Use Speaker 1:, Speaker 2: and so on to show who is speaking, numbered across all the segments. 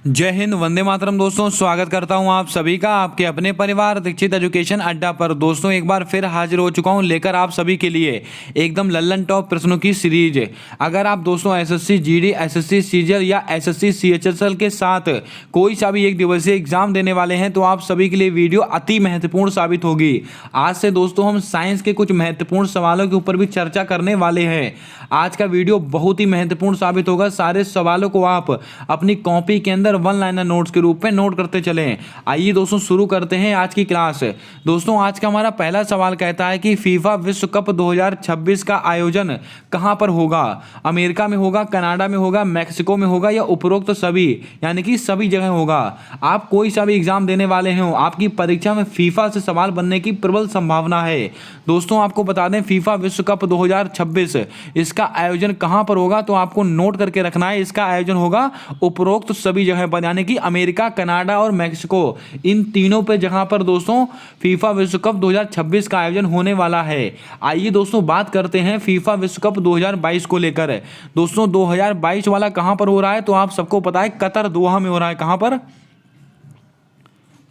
Speaker 1: जय हिंद, वंदे मातरम। दोस्तों स्वागत करता हूं आप सभी का आपके अपने परिवार दीक्षित एजुकेशन अड्डा पर। दोस्तों एक बार फिर हाजिर हो चुका हूं लेकर आप सभी के लिए एकदम लल्लन टॉप प्रश्नों की सीरीज। अगर आप दोस्तों एसएससी जीडी, एसएससी सीजीएल या एसएससी सीएचएसएल के साथ कोई सा भी एक दिवसीय एग्जाम देने वाले हैं तो आप सभी के लिए वीडियो अति महत्वपूर्ण साबित होगी। आज से दोस्तों हम साइंस के कुछ महत्वपूर्ण सवालों के ऊपर भी चर्चा करने वाले हैं। आज का वीडियो बहुत ही महत्वपूर्ण साबित होगा। सारे सवालों को आप अपनी कॉपी के अंदर वन लाइनर नोट्स के रूप में नोट करते चलें। आइए दोस्तों शुरू करते हैं आज की क्लास। दोस्तों आज का हमारा पहला सवाल कहता है कि फीफा विश्व कप 2026 का आयोजन कहां पर होगा? अमेरिका में होगा, कनाडा में होगा, मैक्सिको में होगा या उपरोक्त सभी, यानी कि सभी जगह होगा। आप कोई सा भी एग्जाम देने वाले हो, आपकी परीक्षा में फीफा से सवाल बनने की प्रबल संभावना है। दोस्तों आपको बता दें फीफा विश्व कप 2026 इसका आयोजन कहां पर होगा, तो आपको नोट करके रखना है। इसका आयोजन होगा उपरोक्त सभी जगह पर, यानी कि अमेरिका, कनाडा और मैक्सिको, इन तीनों पे जगह पर दोस्तों फीफा विश्व कप 2026 का आयोजन होने वाला है। आइए दोस्तों बात करते हैं फीफा विश्व कप 2022 को लेकर। दोस्तों 2022 वाला कहां पर हो रहा है, तो आप सबको पता है कतर दोहा में हो रहा है। कहां पर?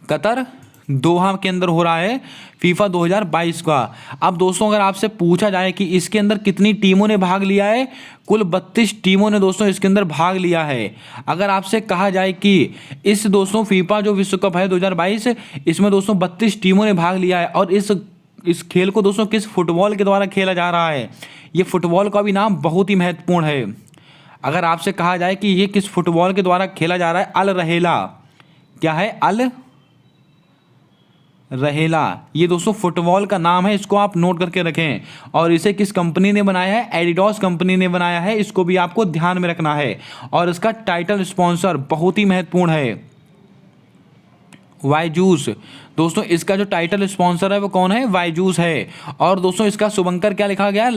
Speaker 1: कतर दोहा के अंदर हो रहा है फीफा 2022 का। अब दोस्तों अगर आपसे पूछा जाए कि इसके अंदर कितनी टीमों ने भाग लिया है, कुल 32 टीमों ने दोस्तों इसके अंदर भाग लिया है। अगर आपसे कहा जाए कि इस दोस्तों फीफा जो विश्व कप है 2022 इसमें दोस्तों 32 टीमों ने भाग लिया है और इस खेल को दोस्तों किस फुटबॉल के द्वारा खेला जा रहा है, ये फुटबॉल का भी नाम बहुत ही महत्वपूर्ण है। अगर आपसे कहा जाए कि ये किस फुटबॉल के द्वारा खेला जा रहा है, अल रहेला। क्या है? अल रहेला, ये दोस्तों फुटबॉल का नाम है, इसको आप नोट करके रखें। और इसे किस कंपनी ने बनाया है? एडिडास कंपनी ने बनाया है, इसको भी आपको ध्यान में रखना है। और इसका टाइटल स्पॉन्सर बहुत ही महत्वपूर्ण है, वाईजूस। दोस्तों इसका जो टाइटल स्पॉन्सर है वो कौन है? वाईजूस है। और दोस्तों इसका शुभंकर क्या लिखा गया है?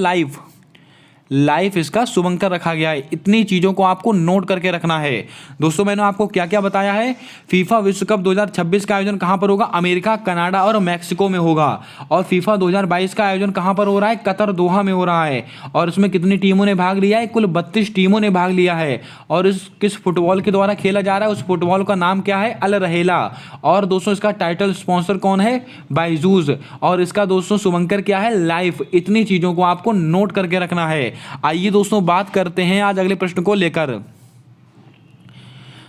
Speaker 1: लाइफ इसका शुभंकर रखा गया है। इतनी चीज़ों को आपको नोट करके रखना है। दोस्तों मैंने आपको क्या क्या बताया है? फीफा विश्व कप 2026 का आयोजन कहां पर होगा? अमेरिका, कनाडा और मैक्सिको में होगा। और फीफा 2022 का आयोजन कहां पर हो रहा है? कतर दोहा में हो रहा है। और इसमें कितनी टीमों ने भाग लिया है? कुल 32 टीमों ने भाग लिया है। और इस किस फुटबॉल के द्वारा खेला जा रहा है? उस फुटबॉल का नाम क्या है? अल रहेला। और दोस्तों इसका टाइटल स्पॉन्सर कौन है? बाइजूस। और इसका दोस्तों शुभंकर क्या है? लाइफ। इतनी चीज़ों को आपको नोट करके रखना है। आइए दोस्तों बात करते हैं आज अगले प्रश्न को लेकर।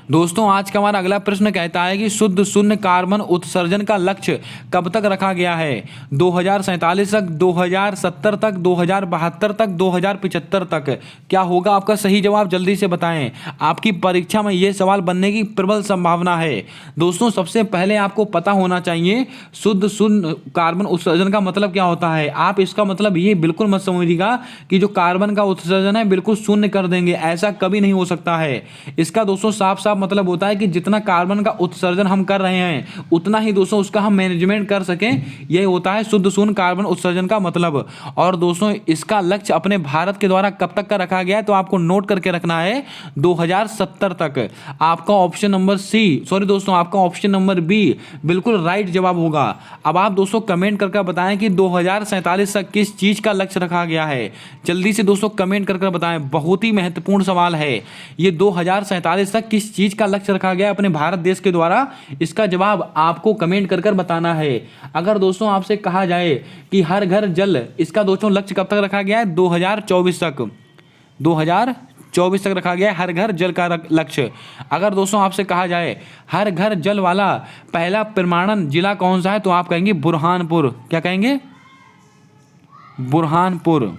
Speaker 1: दोस्तों आज का हमारा अगला प्रश्न कहता है कि शुद्ध शून्य कार्बन उत्सर्जन का लक्ष्य कब तक रखा गया है? 2047 तक, 2070 तक, 2072 तक, 2075 तक। क्या होगा आपका सही जवाब? जल्दी से बताएं। आपकी परीक्षा में यह सवाल बनने की प्रबल संभावना है। दोस्तों सबसे पहले आपको पता होना चाहिए शुद्ध शून्य कार्बन उत्सर्जन का मतलब क्या होता है। आप इसका मतलब ये बिल्कुल मत समझिएगा कि जो कार्बन का उत्सर्जन है बिल्कुल शून्य कर देंगे, ऐसा कभी नहीं हो सकता है। इसका दोस्तों साफ साफ मतलब होता है कि जितना कार्बन का उत्सर्जन हम कर रहे हैं उतना ही दोस्तों उसका हम मैनेजमेंट कर सकें, यह होता है शुद्ध शून्य कार्बन उत्सर्जन का मतलब। और दोस्तों इसका लक्ष्य अपने भारत के द्वारा कब तक का रखा गया है, तो आपको नोट करके रखना है 2070 तक। आपका ऑप्शन नंबर आपका ऑप्शन नंबर बी बिल्कुल राइट जवाब होगा। अब आप दोस्तों कमेंट करके बताएं कि 2047 तक किस चीज का लक्ष्य रखा गया है। जल्दी से दोस्तों कमेंट करके बताएं, बहुत ही महत्वपूर्ण सवाल है ये। 2047 तक किस चीज का लक्ष्य रखा गया अपने भारत देश के द्वारा, इसका जवाब आपको कमेंट कर बताना है। अगर दोस्तों आपसे कहा जाए कि हर घर जल, इसका दोस्तों लक्ष्य कब तक रखा गया है? 2024 तक। 2024 तक रखा गया है हर घर जल का लक्ष्य। अगर दोस्तों आपसे कहा जाए हर घर जल वाला पहला प्रमाणन जिला कौन सा है, तो आप कहेंगे बुरहानपुर। क्या कहेंगे? बुरहानपुर।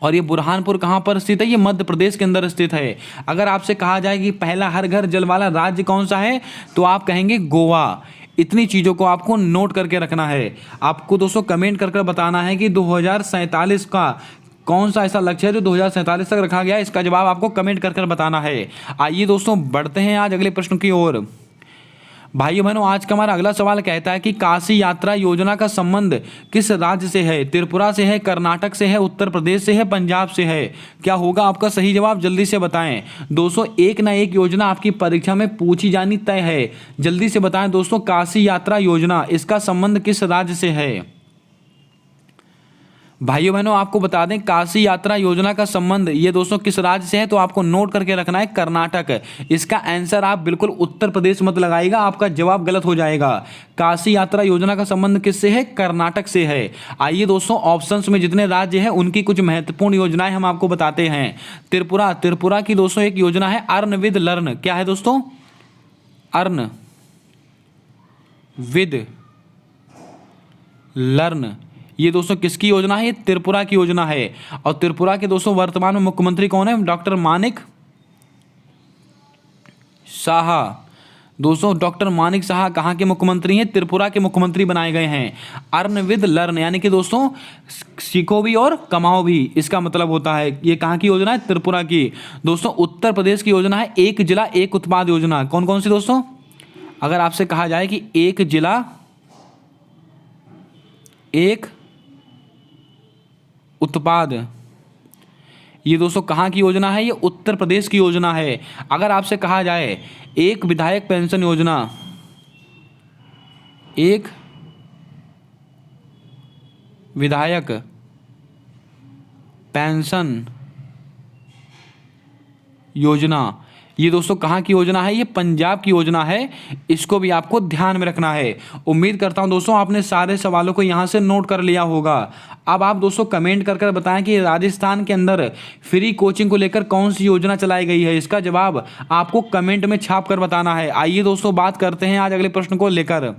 Speaker 1: और ये बुरहानपुर कहाँ पर स्थित है? ये मध्य प्रदेश के अंदर स्थित है। अगर आपसे कहा जाए कि पहला हर घर जल वाला राज्य कौन सा है, तो आप कहेंगे गोवा। इतनी चीज़ों को आपको नोट करके रखना है। आपको दोस्तों कमेंट करके बताना है कि 2047 का कौन सा ऐसा लक्ष्य है जो 2047 तक रखा गया है, इसका जवाब आपको कमेंट कर बताना है। आइए दोस्तों बढ़ते हैं आज अगले प्रश्न की ओर। भाइयों बहनों आज का हमारा अगला सवाल कहता है कि काशी यात्रा योजना का संबंध किस राज्य से है? त्रिपुरा से है, कर्नाटक से है, उत्तर प्रदेश से है, पंजाब से है। क्या होगा आपका सही जवाब? जल्दी से बताएं। दोस्तों एक ना एक योजना आपकी परीक्षा में पूछी जानी तय है। जल्दी से बताएं दोस्तों, काशी यात्रा योजना इसका संबंध किस राज्य से है? भाइयों बहनों आपको बता दें काशी यात्रा योजना का संबंध ये दोस्तों किस राज्य से है, तो आपको नोट करके रखना है कर्नाटक। इसका आंसर आप बिल्कुल उत्तर प्रदेश मत लगाइएगा, आपका जवाब गलत हो जाएगा। काशी यात्रा योजना का संबंध किससे है? कर्नाटक से है। आइए दोस्तों ऑप्शंस में जितने राज्य हैं उनकी कुछ महत्वपूर्ण योजनाएं हम आपको बताते हैं। त्रिपुरा की दोस्तों एक योजना है अर्न विद लर्न। क्या है दोस्तों? Earn with learn. ये दोस्तों किसकी योजना है? ये त्रिपुरा की योजना है। और त्रिपुरा के दोस्तों वर्तमान में मुख्यमंत्री कौन है? डॉक्टर मानिक शाह। दोस्तों डॉक्टर मानिक शाह कहाँ के मुख्यमंत्री हैं? त्रिपुरा के मुख्यमंत्री बनाए गए हैं। अर्न विद लर्न यानी कि दोस्तों सीखो भी और कमाओ भी, इसका मतलब होता है। ये कहाँ की योजना है? त्रिपुरा की। दोस्तों उत्तर प्रदेश की योजना है एक जिला एक उत्पाद योजना। कौन कौन सी दोस्तों? अगर आपसे कहा जाए कि एक जिला एक उत्पाद, ये दोस्तों कहाँ की योजना है? ये उत्तर प्रदेश की योजना है। अगर आपसे कहा जाए एक विधायक पेंशन योजना, एक विधायक पेंशन योजना, ये दोस्तों कहाँ की योजना है? ये पंजाब की योजना है। इसको भी आपको ध्यान में रखना है। उम्मीद करता हूं दोस्तों आपने सारे सवालों को यहाँ से नोट कर लिया होगा। अब आप दोस्तों कमेंट कर बताएं कि राजस्थान के अंदर फ्री कोचिंग को लेकर कौन सी योजना चलाई गई है। इसका जवाब आपको कमेंट में छाप कर बताना है। आइए दोस्तों बात करते हैं आज अगले प्रश्न को लेकर।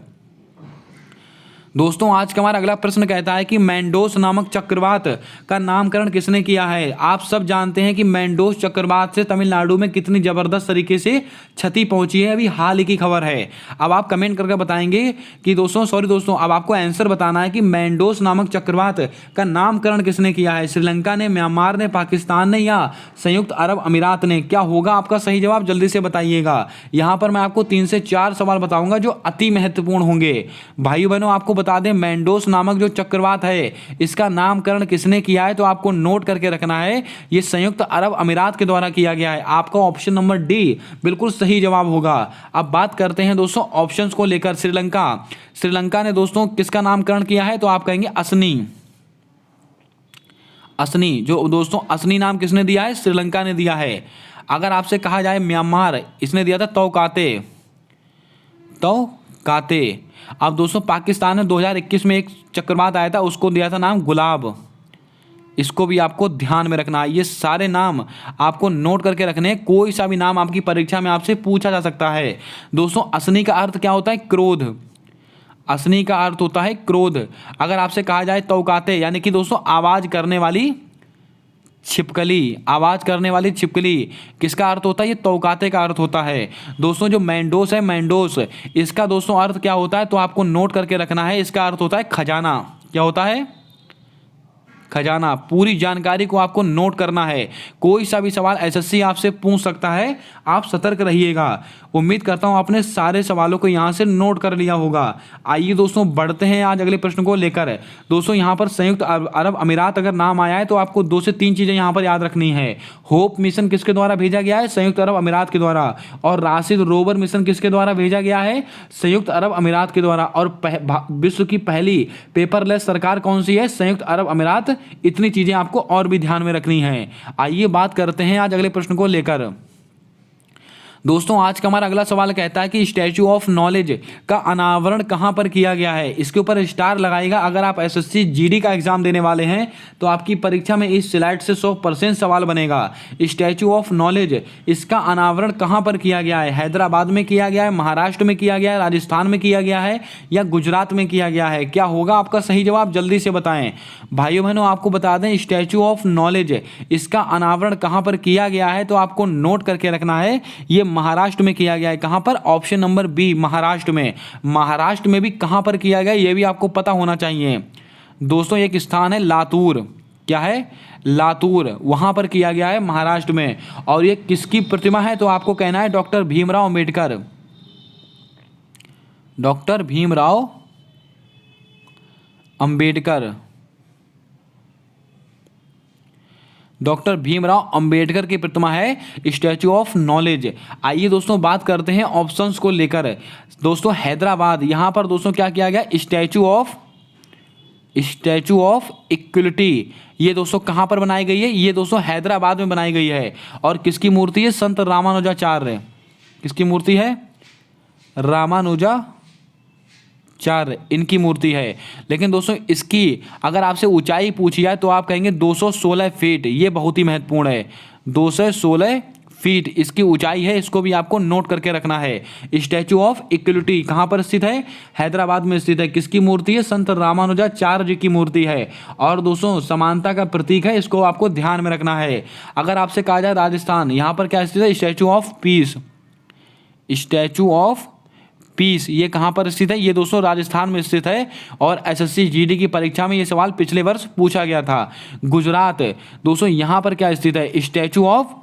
Speaker 1: दोस्तों आज का हमारा अगला प्रश्न कहता है कि मेंडोस नामक चक्रवात का नामकरण किसने किया है? आप सब जानते हैं कि मेंडोस चक्रवात से तमिलनाडु में कितनी जबरदस्त तरीके से क्षति पहुंची है, अभी हाल ही की खबर है। अब आप कमेंट करके बताएंगे कि दोस्तों अब आपको आंसर बताना है कि मेंडोस नामक चक्रवात का नामकरण किसने किया है? श्रीलंका ने, म्यांमार ने, पाकिस्तान ने या संयुक्त अरब अमीरात ने? क्या होगा आपका सही जवाब? जल्दी से बताइएगा। यहाँ पर मैं आपको 3 से 4 सवाल बताऊंगा जो अति महत्वपूर्ण होंगे। भाइयों बहनों आपको बता दें मेंडोस नामक जो चक्रवात है इसका नामकरण किसने किया है, तो आपको नोट करके रखना है ये संयुक्त अरब अमीरात के द्वारा किया गया है। आपका ऑप्शन नंबर डी बिल्कुल सही जवाब होगा। अब बात करते हैं दोस्तों ऑप्शंस को लेकर। श्रीलंका ने दोस्तों किसका नामकरण किया है? तो आप कहेंगे असनी। जो दोस्तों असनी नाम किसने दिया है? श्रीलंका ने दिया है। अगर आपसे कहा जाए म्यांमार, इसने दिया था तौकाते। अब दोस्तों पाकिस्तान में 2021 में एक चक्रवात आया था, उसको दिया था नाम गुलाब। इसको भी आपको ध्यान में रखना है। ये सारे नाम आपको नोट करके रखने हैं। कोई सा भी नाम आपकी परीक्षा में आपसे पूछा जा सकता है। दोस्तों असनी का अर्थ क्या होता है? क्रोध। असनी का अर्थ होता है क्रोध। अगर आपसे कहा जाए तौकाते यानी कि दोस्तों आवाज करने वाली छिपकली, किसका अर्थ होता है? ये तौकाते का अर्थ होता है। दोस्तों जो मेंडोस है, मेंडोस इसका दोस्तों अर्थ क्या होता है? तो आपको नोट करके रखना है। इसका अर्थ होता है खजाना। क्या होता है? खजाना। पूरी जानकारी को आपको नोट करना है। कोई सा भी सवाल एसएससी आपसे पूछ सकता है, आप सतर्क रहिएगा। उम्मीद करता हूं आपने सारे सवालों को यहां से नोट कर लिया होगा। आइए दोस्तों बढ़ते हैं आज अगले प्रश्न को लेकर। दोस्तों यहां पर संयुक्त अरब अमीरात अगर नाम आया है तो आपको 2 से 3 चीजें यहां पर याद रखनी है। होप मिशन किसके द्वारा भेजा गया है? संयुक्त अरब अमीरात के द्वारा। और राशिद रोवर मिशन किसके द्वारा भेजा गया है? संयुक्त अरब अमीरात के द्वारा। और विश्व की पहली पेपरलेस सरकार कौन सी है? संयुक्त अरब अमीरात। इतनी चीजें आपको और भी ध्यान में रखनी है। आइए बात करते हैं आज अगले प्रश्न को लेकर। दोस्तों आज का हमारा अगला सवाल कहता है कि स्टैच्यू ऑफ नॉलेज का अनावरण कहां पर किया गया है? इसके ऊपर स्टार लगाएगा। अगर आप एसएससी जीडी का एग्जाम देने वाले हैं तो आपकी परीक्षा में इस स्लाइड से 100% सवाल बनेगा। स्टैच्यू ऑफ नॉलेज इसका अनावरण कहां पर किया गया है? हैदराबाद में किया गया है, महाराष्ट्र में किया गया है, राजस्थान में किया गया है या गुजरात में किया गया है? क्या होगा आपका सही जवाब? जल्दी से बताएं। भाइयों बहनों आपको बता दें स्टैच्यू ऑफ नॉलेज इसका अनावरण कहां पर किया गया है, तो आपको नोट करके रखना है ये महाराष्ट्र में किया गया है। कहां पर? ऑप्शन नंबर बी महाराष्ट्र में। महाराष्ट्र में भी कहां पर किया गया यह भी आपको पता होना चाहिए। दोस्तों एक स्थान है लातूर। क्या है? लातूर। वहां पर किया गया है महाराष्ट्र में। और ये किसकी प्रतिमा है? तो आपको कहना है doctor Bhimrao Ambedkar. Doctor Bhimrao Ambedkar. Doctor Bhimrao Ambedkar की प्रतिमा है स्टैच्यू ऑफ नॉलेज। आइए दोस्तों बात करते हैं ऑप्शंस को लेकर। दोस्तों हैदराबाद, यहां पर दोस्तों क्या किया गया? स्टैचू ऑफ इक्वलिटी ये दोस्तों कहाँ पर बनाई गई है? ये दोस्तों हैदराबाद में बनाई गई है। और किसकी मूर्ति है? संत रामानुजाचार्य। किसकी मूर्ति है? रामानुजाचार्य, इनकी मूर्ति है। लेकिन दोस्तों इसकी अगर आपसे ऊंचाई पूछी जाए तो आप कहेंगे 216 फीट। ये बहुत ही महत्वपूर्ण है, 216 फीट इसकी ऊंचाई है। इसको भी आपको नोट करके रखना है। स्टैचू ऑफ इक्वलिटी कहाँ पर स्थित है? हैदराबाद में स्थित है। किसकी मूर्ति है? संत रामानुजाचार्य जी की मूर्ति है। और दोस्तों समानता का प्रतीक है, इसको आपको ध्यान में रखना है। अगर आपसे कहा जाए राजस्थान, यहाँ पर क्या स्थित है? Statue of peace. Statue of peace ये कहाँ पर स्थित है? ये दोस्तों राजस्थान में स्थित है। और एसएससी जीडी की परीक्षा में ये सवाल पिछले वर्ष पूछा गया था। गुजरात दोस्तों यहाँ पर क्या स्थित है? Statue of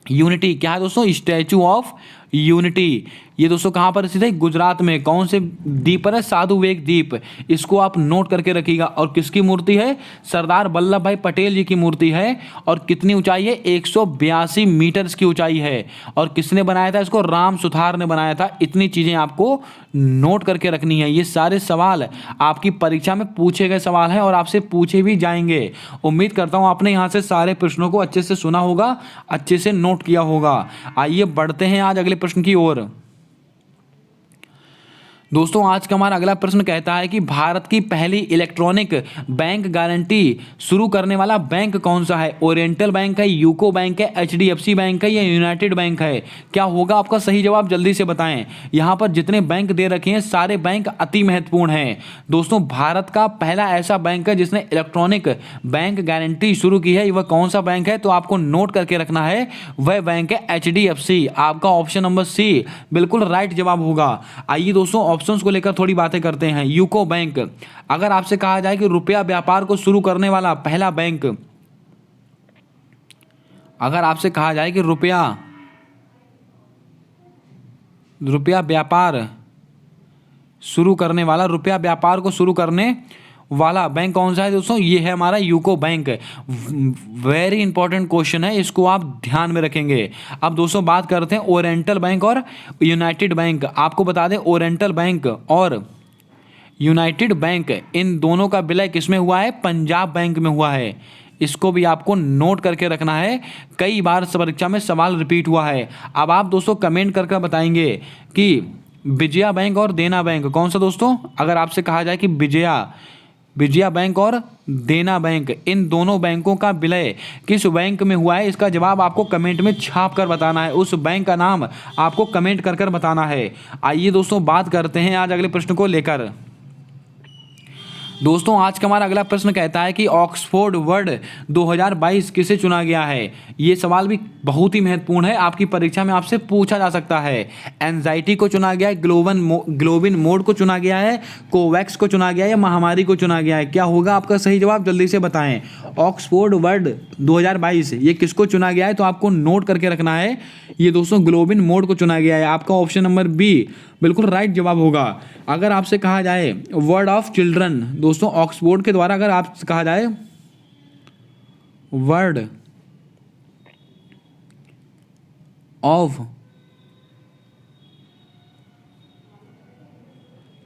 Speaker 1: unity. क्या है दोस्तों? Statue of unity. ये दोस्तों कहाँ पर स्थित है? गुजरात में। कौन से द्वीप पर है? साधु वेग द्वीप। इसको आप नोट करके रखिएगा। और किसकी मूर्ति है? सरदार वल्लभ भाई पटेल जी की मूर्ति है। और कितनी ऊंचाई है? 182 मीटर की ऊंचाई है। और किसने बनाया था इसको? राम सुथार ने बनाया था। इतनी चीजें आपको नोट करके रखनी है। ये सारे सवाल आपकी परीक्षा में पूछे गए सवाल हैं और आपसे पूछे भी जाएंगे। उम्मीद करता हूँ आपने यहाँ से सारे प्रश्नों को अच्छे से सुना होगा, अच्छे से नोट किया होगा। आइए बढ़ते हैं आज अगले प्रश्न की ओर। दोस्तों आज का हमारा अगला प्रश्न कहता है कि भारत की पहली इलेक्ट्रॉनिक बैंक गारंटी शुरू करने वाला बैंक कौन सा है? ओरिएंटल बैंक है, यूको बैंक है, एचडीएफसी बैंक है या यूनाइटेड बैंक है? क्या होगा आपका सही जवाब? जल्दी से बताएं। यहाँ पर जितने बैंक दे रखे हैं सारे बैंक अति महत्वपूर्ण हैं। दोस्तों भारत का पहला ऐसा बैंक है जिसने इलेक्ट्रॉनिक बैंक गारंटी शुरू की है। वह कौन सा बैंक है? तो आपको नोट करके रखना है, वह बैंक है एचडीएफसी। आपका ऑप्शन नंबर सी बिल्कुल राइट जवाब होगा। आइए दोस्तों ऑप्शंस को लेकर थोड़ी बातें करते हैं। यूको बैंक, अगर आपसे कहा जाए कि रुपया व्यापार को शुरू करने वाला पहला बैंक, अगर आपसे कहा जाए कि रुपया व्यापार शुरू करने वाला, रुपया व्यापार को शुरू करने वाला बैंक कौन सा है दोस्तों? ये है हमारा UCO bank. Very important question है, इसको आप ध्यान में रखेंगे। अब दोस्तों बात करते हैं ओरिएंटल बैंक और यूनाइटेड बैंक। आपको बता दें ओरिएंटल बैंक और यूनाइटेड बैंक इन दोनों का विलय किसमें हुआ है? पंजाब बैंक में हुआ है। इसको भी आपको नोट करके रखना है, कई बार परीक्षा में सवाल रिपीट हुआ है। अब आप दोस्तों कमेंट करके बताएंगे कि विजया बैंक और देना बैंक कौन सा दोस्तों? अगर आपसे कहा जाए कि विजया बैंक और देना बैंक, इन दोनों बैंकों का विलय किस बैंक में हुआ है? इसका जवाब आपको कमेंट में छाप कर बताना है। उस बैंक का नाम आपको कमेंट कर कर बताना है। आइए दोस्तों बात करते हैं आज अगले प्रश्न को लेकर। दोस्तों आज का हमारा अगला प्रश्न कहता है कि ऑक्सफोर्ड वर्ड 2022 किसे चुना गया है? ये सवाल भी बहुत ही महत्वपूर्ण है, आपकी परीक्षा में आपसे पूछा जा सकता है। एंजाइटी को चुना गया है, ग्लोबिन मोड को चुना गया है, कोवैक्स को चुना गया है या महामारी को चुना गया है? क्या होगा आपका सही जवाब? जल्दी से बताएं। ऑक्सफोर्ड वर्ड 2022 ये किसको चुना गया है? तो आपको नोट करके रखना है, ये दोस्तों ग्लोबिन मोड को चुना गया है। आपका ऑप्शन नंबर बी बिल्कुल राइट जवाब होगा। अगर आपसे कहा जाए वर्ड ऑफ चिल्ड्रन, दोस्तों ऑक्सफोर्ड के द्वारा अगर आपसे कहा जाए वर्ड ऑफ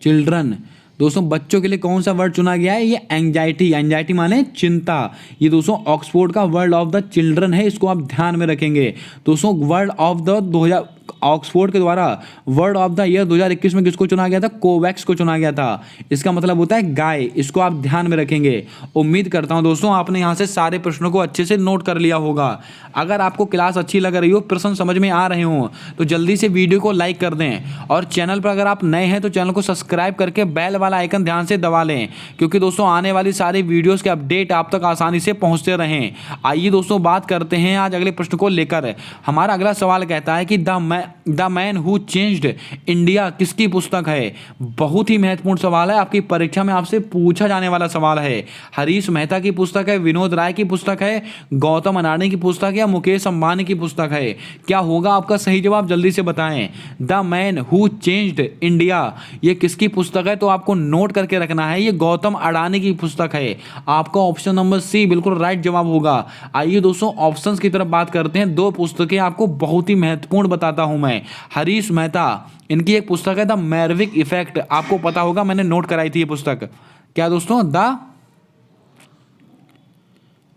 Speaker 1: चिल्ड्रन, दोस्तों बच्चों के लिए कौन सा वर्ड चुना गया है? ये एंजाइटी माने चिंता। ये दोस्तों ऑक्सफोर्ड का वर्ड ऑफ द चिल्ड्रन है, इसको आप ध्यान में रखेंगे। दोस्तों वर्ड ऑफ द ऑक्सफोर्ड के द्वारा वर्ड ऑफ द ईयर 2021 में किसको चुना गया था? कोवैक्स को चुना गया था। इसका मतलब होता है गाय। इसको आप ध्यान में रखेंगे। उम्मीद करता हूं दोस्तों आपने यहां से सारे प्रश्नों को अच्छे से नोट कर लिया होगा। अगर आपको क्लास अच्छी लग रही हो, प्रश्न समझ में आ रहे हो, तो जल्दी से वीडियो को लाइक कर दें। और चैनल पर अगर आप नए हैं तो चैनल को सब्सक्राइब करके बेल वाला आइकन ध्यान से दबा लें, क्योंकि दोस्तों आने वाली सारी वीडियोस के अपडेट आप तक आसानी से पहुंचते रहें। आइए दोस्तों बात करते हैं आज अगले प्रश्न को लेकर। हमारा अगला सवाल कहता है कि the man who changed India किसकी पुस्तक है? बहुत ही महत्वपूर्ण सवाल है, आपकी परीक्षा में आपसे पूछा जाने वाला सवाल है। हरीश मेहता की पुस्तक है, विनोद राय की पुस्तक है, गौतम अडानी की पुस्तक है या मुकेश अंबानी की पुस्तक है? क्या होगा आपका सही जवाब? जल्दी से बताएं। The man who changed India ये किसकी पुस्तक है? तो आपको नोट करके रखना है, ये गौतम अडानी की पुस्तक है। आपका ऑप्शन नंबर सी बिल्कुल राइट जवाब होगा। आइए दोस्तों ऑप्शंस की तरफ बात करते हैं। दो पुस्तकें आपको बहुत ही महत्वपूर्ण बताता हूं मैं। हरीश मेहता, इनकी एक पुस्तक है द मैरविक इफेक्ट, आपको पता होगा मैंने नोट कराई थी ये पुस्तक। क्या दोस्तों, द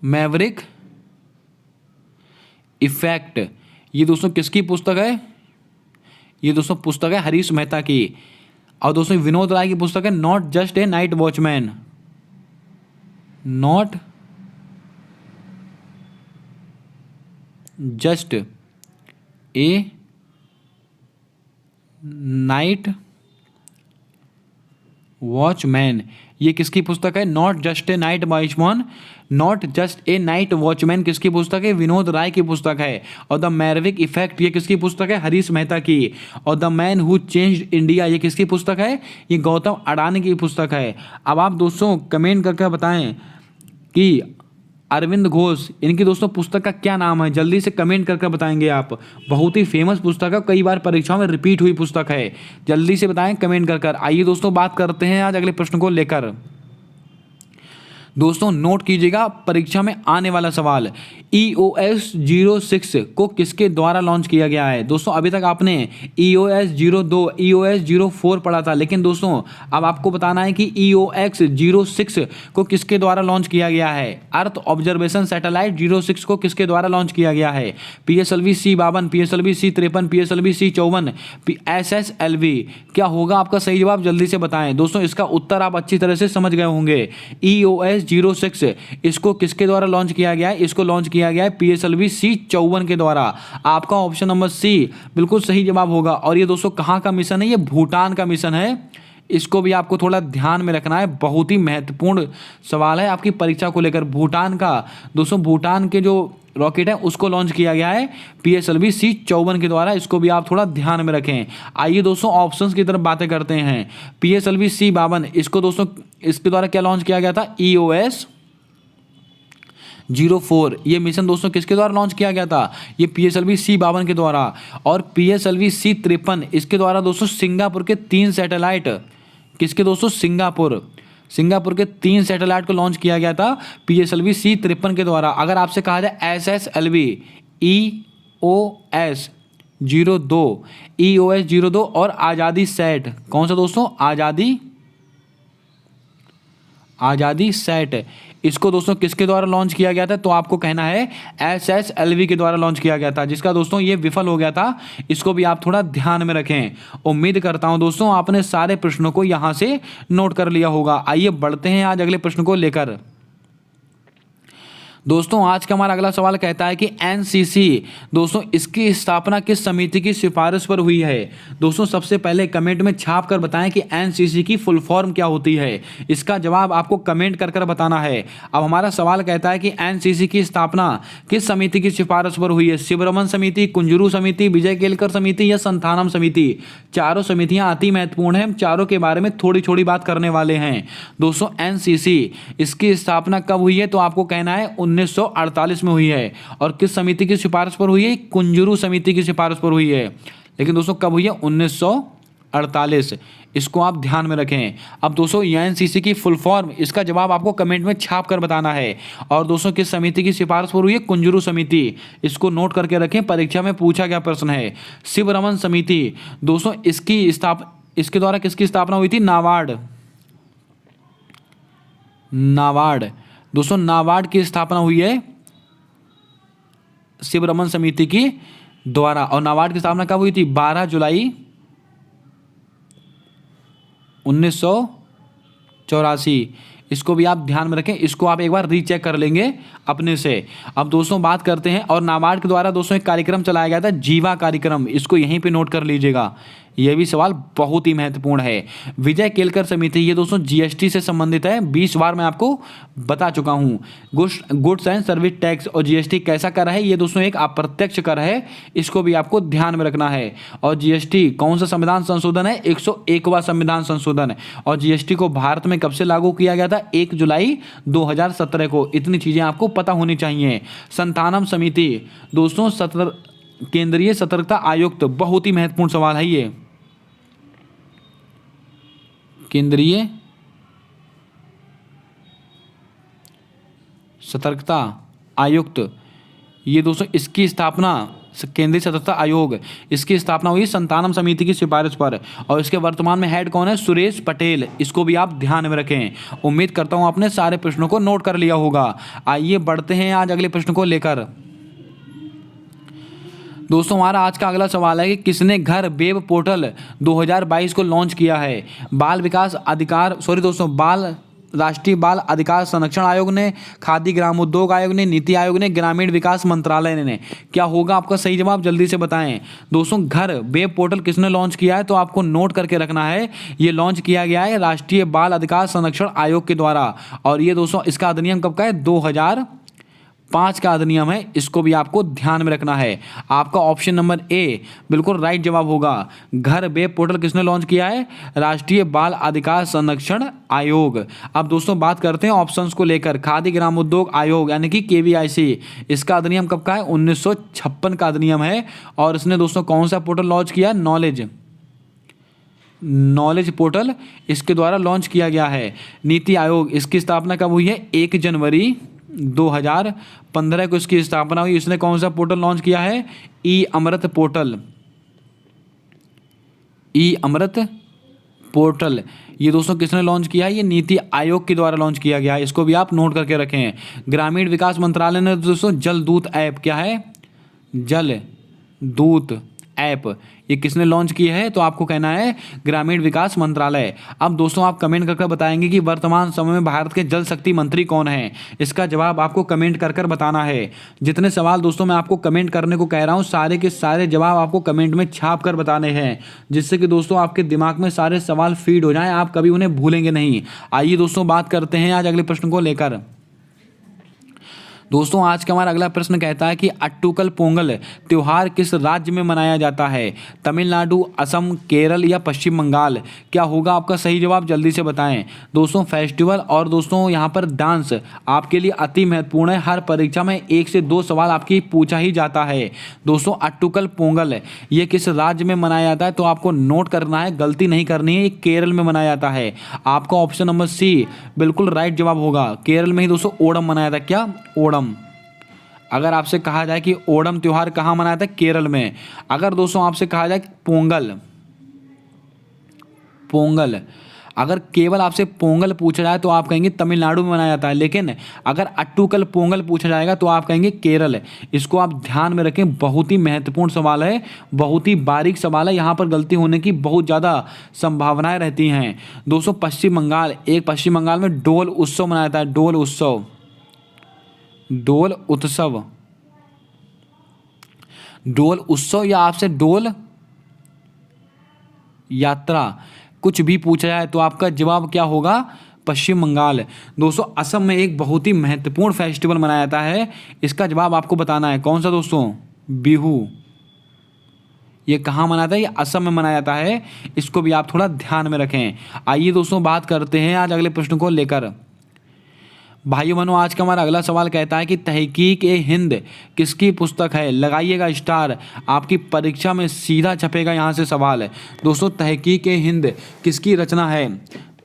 Speaker 1: मैवरिक इफेक्ट। ये दोस्तों किसकी पुस्तक है? ये दोस्तों पुस्तक है हरीश मेहता की। और दोस्तों विनोद राय की पुस्तक है not just a night watchman. Not just a night watchman, ये किसकी पुस्तक है? Not just a night watchman. Not just a night watchman किसकी पुस्तक है? विनोद राय की पुस्तक है। और द मैरविक इफेक्ट ये किसकी पुस्तक है? हरीश मेहता की। और the man who changed India ये किसकी पुस्तक है? ये गौतम अडानी की पुस्तक है। अब आप दोस्तों कमेंट करके बताएं कि अरविंद घोष इनकी दोस्तों पुस्तक का क्या नाम है? जल्दी से कमेंट करके बताएंगे आप। बहुत ही फेमस पुस्तक है, कई बार परीक्षाओं में रिपीट हुई पुस्तक है। जल्दी से बताएं कमेंट कर। आइए दोस्तों बात करते हैं आज अगले प्रश्न को लेकर। दोस्तों नोट कीजिएगा परीक्षा में आने वाला सवाल, EOS 06 को किसके द्वारा लॉन्च किया गया है? दोस्तों अभी तक आपने EOS 02, EOS 04 पढ़ा था, लेकिन दोस्तों अब आपको बताना है कि EOS 06 को किसके द्वारा लॉन्च किया गया है। अर्थ ऑब्जर्वेशन सैटेलाइट 06 को किसके द्वारा लॉन्च किया गया है? PSLV C52, PSLV C53, PSLV C54, SSLV। क्या होगा आपका सही जवाब? जल्दी से बताएं। दोस्तों इसका उत्तर आप अच्छी तरह से समझ गए होंगे। EOS 06 इसको किसके द्वारा लॉन्च किया गया है? इसको लॉन्च किया गया है PSLV C54 के द्वारा। आपका ऑप्शन नंबर सी बिल्कुल सही जवाब होगा। और ये दोस्तों कहाँ का मिशन है? ये भूटान का मिशन है। इसको भी आपको थोड़ा ध्यान में रखना है, बहुत ही महत्वपूर्ण सवाल है आपकी परीक्षा को लेकर। भूटान का दोस्तों, भूटान के जो रॉकेट है उसको लॉन्च किया गया है PSLV C54 के द्वारा। इसको भी आप थोड़ा ध्यान में रखें। आइए दोस्तों ऑप्शंस की तरफ बातें करते हैं। PSLV C52 इसको दोस्तों इसके द्वारा क्या लॉन्च किया गया था? EOS 04। ये मिशन दोस्तों किसके द्वारा लॉन्च किया गया था? ये PSLV C52 के द्वारा। और PSLV C53 इसके द्वारा दोस्तों सिंगापुर के 3 सैटेलाइट, किसके दोस्तों? सिंगापुर के 3 सैटेलाइट को लॉन्च किया गया था PSLV C53 के द्वारा। अगर आपसे कहा जाए SSLV EOS 02 और आज़ादी सैट, कौन सा दोस्तों? आज़ादी सैट, इसको दोस्तों किसके द्वारा लॉन्च किया गया था? तो आपको कहना है SSLV के द्वारा लॉन्च किया गया था, जिसका दोस्तों ये विफल हो गया था। इसको भी आप थोड़ा ध्यान में रखें। उम्मीद करता हूं दोस्तों आपने सारे प्रश्नों को यहां से नोट कर लिया होगा। आइए बढ़ते हैं आज अगले प्रश्न को लेकर। दोस्तों आज का हमारा अगला सवाल कहता है कि NCC दोस्तों इसकी स्थापना किस समिति की सिफारिश पर हुई है? दोस्तों सबसे पहले कमेंट में छाप कर बताएं कि NCC की फुल फॉर्म क्या होती है। इसका जवाब आपको कमेंट कर बताना है। अब हमारा सवाल कहता है कि NCC की स्थापना किस समिति की सिफारिश पर हुई है? शिवरमन समिति, कुंजरू समिति, विजय केलकर समिति या संथानम समिति? चारों समितियां अति महत्वपूर्ण हैं, चारों के बारे में थोड़ी बात करने वाले हैं। दोस्तों NCC इसकी स्थापना कब हुई है? तो आपको कहना है 1948 में हुई है। और किस समिति की सिफारिश पर हुई है? कुंजरू समिति की सिफारिश पर हुई है। लेकिन दोस्तों कब हुई है? 1948। इसको आप ध्यान में रखें। अब दोस्तों NCC की फुल फॉर्म, इसका जवाब आपको कमेंट में छाप कर बताना है। और दोस्तों किस समिति की सिफारिश पर हुई है? कुंजरू समिति। इसको नोट करके रखें, परीक्षा में पूछा गया प्रश्न है। शिवरमन समिति दोस्तों इसके द्वारा किसकी स्थापना हुई थी? नाबार्ड दोस्तों, नाबार्ड की स्थापना हुई है शिवरमन समिति की द्वारा। और नाबार्ड की स्थापना कब हुई थी? 12 जुलाई 1984। इसको भी आप ध्यान में रखें, इसको आप एक बार रीचेक कर लेंगे अपने से। अब दोस्तों बात करते हैं, और नाबार्ड के द्वारा दोस्तों एक कार्यक्रम चलाया गया था, जीवा कार्यक्रम। इसको यहीं पे नोट कर लीजिएगा, यह भी सवाल बहुत ही महत्वपूर्ण है। विजय केलकर समिति ये दोस्तों GST से संबंधित है, 20 बार मैं आपको बता चुका हूं। गुड्स एंड सर्विस टैक्स और GST कैसा कर है? ये दोस्तों एक अप्रत्यक्ष कर है, इसको भी आपको ध्यान में रखना है। और GST कौन सा संविधान संशोधन है? 101वां संविधान संशोधन। और GST को भारत में कब से लागू किया गया था? 1 जुलाई 2017 को। इतनी चीजें आपको पता होनी चाहिए। संथानम समिति दोस्तों केंद्रीय सतर्कता आयुक्त, बहुत ही महत्वपूर्ण सवाल है ये। केंद्रीय सतर्कता आयुक्त, ये दोस्तों इसकी स्थापना केंद्रीय सतर्कता आयोग, इसकी स्थापना हुई संतानम समिति की सिफारिश पर, और इसके वर्तमान में हेड कौन है? सुरेश पटेल। इसको भी आप ध्यान में रखें। उम्मीद करता हूं आपने सारे प्रश्नों को नोट कर लिया होगा। आइए बढ़ते हैं आज अगले प्रश्न को लेकर। दोस्तों हमारा आज का अगला सवाल है कि किसने घर वेब पोर्टल 2022 को लॉन्च किया है? राष्ट्रीय बाल अधिकार संरक्षण आयोग ने, खादी ग्राम उद्योग आयोग ने, नीति आयोग ने, ग्रामीण विकास मंत्रालय ने। क्या होगा आपका सही जवाब? जल्दी से बताएं। दोस्तों घर वेब पोर्टल किसने लॉन्च किया है? तो आपको नोट करके रखना है, ये लॉन्च किया गया है राष्ट्रीय बाल अधिकार संरक्षण आयोग के द्वारा। और ये दोस्तों इसका अधिनियम कब का है? 2005 का अधिनियम है। इसको भी आपको ध्यान में रखना है। आपका ऑप्शन नंबर ए बिल्कुल राइट जवाब होगा। घर वेब पोर्टल किसने लॉन्च किया है? राष्ट्रीय बाल अधिकार संरक्षण आयोग। अब दोस्तों बात करते हैं ऑप्शंस को लेकर। खादी ग्राम उद्योग आयोग यानी कि KVIC, इसका अधिनियम कब का है? 1956 का अधिनियम है। और इसने दोस्तों कौन सा पोर्टल लॉन्च किया? नॉलेज पोर्टल इसके द्वारा लॉन्च किया गया है। नीति आयोग, इसकी स्थापना कब हुई है? 1 जनवरी 2015 को इसकी स्थापना हुई। इसने कौन सा पोर्टल लॉन्च किया है? अमृत पोर्टल। ये दोस्तों किसने लॉन्च किया है? ये नीति आयोग के द्वारा लॉन्च किया गया है। इसको भी आप नोट करके रखें। ग्रामीण विकास मंत्रालय ने दोस्तों जल दूत ऐप, क्या है? जल दूत ऐप, ये किसने लॉन्च की है? तो आपको कहना है ग्रामीण विकास मंत्रालय। अब दोस्तों आप कमेंट करके बताएंगे कि वर्तमान समय में भारत के जल शक्ति मंत्री कौन है? इसका जवाब आपको कमेंट कर बताना है। जितने सवाल दोस्तों मैं आपको कमेंट करने को कह रहा हूँ, सारे के सारे जवाब आपको कमेंट में छाप कर बताने हैं, जिससे कि दोस्तों आपके दिमाग में सारे सवाल फीड हो जाएं, आप कभी उन्हें भूलेंगे नहीं। आइए दोस्तों बात करते हैं आज अगले प्रश्न को लेकर। दोस्तों आज का हमारा अगला प्रश्न कहता है कि अट्टुकल पोंगल त्योहार किस राज्य में मनाया जाता है? तमिलनाडु, असम, केरल या पश्चिम बंगाल? क्या होगा आपका सही जवाब? जल्दी से बताएं। दोस्तों फेस्टिवल और दोस्तों यहाँ पर डांस आपके लिए अति महत्वपूर्ण है। हर परीक्षा में 1 से 2 सवाल आपकी पूछा ही जाता है। दोस्तों अट्टुकल पोंगल ये किस राज्य में मनाया जाता है? तो आपको नोट करना है, गलती नहीं करनी है। ये केरल में मनाया जाता है। आपका ऑप्शन नंबर सी बिल्कुल राइट जवाब होगा। केरल में ही दोस्तों ओणम मनाया जाता है। क्या? ओणम। अगर आपसे कहा जाए कि ओणम त्योहार कहाँ मनाया था? केरल में। अगर दोस्तों आपसे कहा जाए पोंगल, अगर केवल आपसे पोंगल पूछा जाए तो आप कहेंगे तमिलनाडु में मनाया जाता है। लेकिन अगर अट्टुकल पोंगल पूछा जाएगा तो आप कहेंगे केरल। इसको आप ध्यान में रखें, बहुत ही महत्वपूर्ण सवाल है, बहुत ही बारीक सवाल है। यहाँ पर गलती होने की बहुत ज़्यादा संभावनाएं रहती हैं। दोस्तों पश्चिम बंगाल में डोल उत्सव मनाया जाता है। डोल उत्सव या आपसे डोल यात्रा कुछ भी पूछा जाए तो आपका जवाब क्या होगा? पश्चिम बंगाल। दोस्तों असम में एक बहुत ही महत्वपूर्ण फेस्टिवल मनाया जाता है। इसका जवाब आपको बताना है। कौन सा दोस्तों? बिहू। ये कहाँ मनाता है? ये असम में मनाया जाता है। इसको भी आप थोड़ा ध्यान में रखें। आइए दोस्तों बात करते हैं आज अगले प्रश्न को लेकर। भाइयों बहनों आज का हमारा अगला सवाल कहता है कि तहकीक-ए-हिंद किसकी पुस्तक है? लगाइएगा स्टार, आपकी परीक्षा में सीधा छपेगा यहाँ से सवाल है। दोस्तों तहकीक-ए-हिंद किसकी रचना है?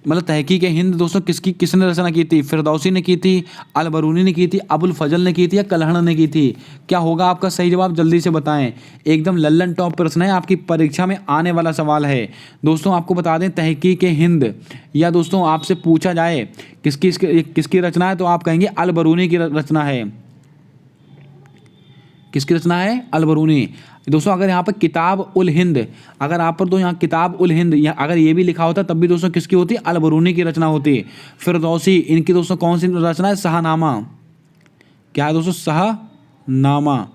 Speaker 1: मतलब तहकीक-ए-हिंद दोस्तों किसने रचना की थी? फिरदौसी ने की थी, अल-बरूनी ने की थी, अबुल फजल ने की थी या कलहड़ ने की थी? क्या होगा आपका सही जवाब? जल्दी से बताएं। एकदम लल्लन टॉप प्रश्न है, आपकी परीक्षा में आने वाला सवाल है। दोस्तों आपको बता दें तहकीक-ए-हिंद या दोस्तों आपसे पूछा जाए किसकी रचना है तो आप कहेंगे अल-बरूनी की रचना है। किसकी रचना है? अल-बरूनी। दोस्तों अगर यहाँ पर किताब उल हिंद, अगर आप पर तो यहाँ किताब उल हिंद या अगर ये भी लिखा होता तब भी दोस्तों किसकी होती? अल-बरूनी की रचना होती। फिरदौसी इनकी दोस्तों कौन सी रचना है? शाहनामा। क्या है दोस्तों? शाहनामा।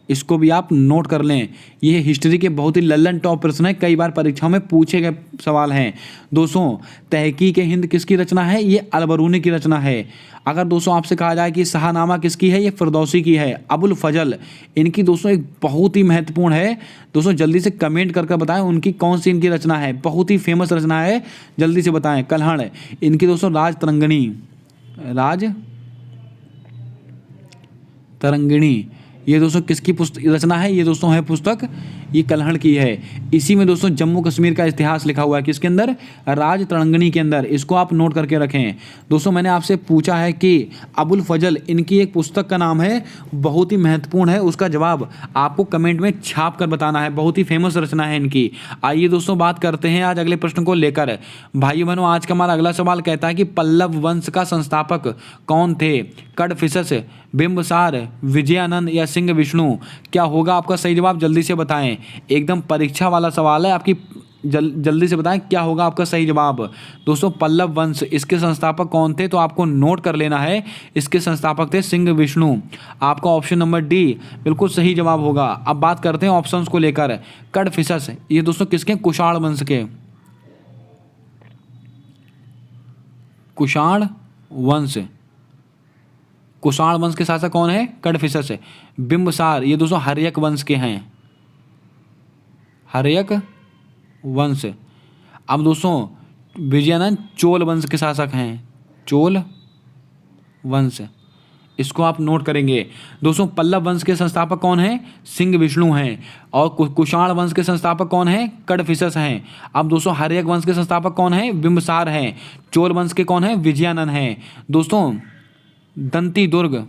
Speaker 1: इसको भी आप नोट कर लें। ये हिस्ट्री के बहुत ही लल्लन टॉप प्रश्न है, कई बार परीक्षाओं में पूछे गए सवाल हैं। दोस्तों तहकीक-ए-हिंद किसकी रचना है? ये अल-बरूनी की रचना है। अगर दोस्तों आपसे कहा जाए कि शाहनामा किसकी है? ये फिरदौसी की है। अबुल फजल इनकी दोस्तों एक बहुत ही महत्वपूर्ण है। दोस्तों जल्दी से कमेंट करके बताएं उनकी कौन सी इनकी रचना है, बहुत ही फेमस रचना है, जल्दी से बताएं। कलहड़ इनकी दोस्तों राज तरंगिणी, ये दोस्तों किसकी रचना है? ये दोस्तों है पुस्तक ये कलहण की है। इसी में दोस्तों जम्मू कश्मीर का इतिहास लिखा हुआ है, किसके अंदर, राज तरंगनी के अंदर। इसको आप नोट करके रखें। दोस्तों मैंने आपसे पूछा है कि अबुल फजल, इनकी एक पुस्तक का नाम है, बहुत ही महत्वपूर्ण है, उसका जवाब आपको कमेंट में छाप कर बताना है। बहुत ही फेमस रचना है इनकी। आइए दोस्तों बात करते हैं आज अगले प्रश्न को लेकर। भाइयों बहनों, आज का हमारा अगला सवाल कहता है कि पल्लव वंश का संस्थापक कौन थे? कडफिसस, बिंबसार, विजयानंद या सिंह विष्णु? क्या होगा आपका सही जवाब, जल्दी से बताएं। एकदम परीक्षा वाला सवाल है आपकी, जल्दी से बताएं क्या होगा आपका सही जवाब। दोस्तों पल्लव वंश, इसके संस्थापक कौन थे? तो आपको नोट कर लेना है, इसके संस्थापक थे सिंह विष्णु। आपका ऑप्शन नंबर डी बिल्कुल सही जवाब होगा। अब बात करते हैं ऑप्शंस को लेकर। कडफिसस, ये दोस्तों किसके? कुषाण वंश के। कुषाण वंश, कुषाण वंश के शासक कौन है? कडफिसस। बिंबसार, ये दोस्तों हर्यक वंश के हैं, हर्यक वंश। अब दोस्तों विजयानंद चोल वंश के शासक हैं, चोल वंश। इसको आप नोट करेंगे। दोस्तों पल्लव वंश के संस्थापक कौन हैं? सिंह विष्णु हैं। और कुषाण वंश के संस्थापक कौन हैं? कडफिसस हैं। अब दोस्तों हर्यक वंश के संस्थापक कौन हैं? बिंबसार हैं। चोल वंश के कौन हैं? विजयानंद हैं। दोस्तों दंती दुर्ग,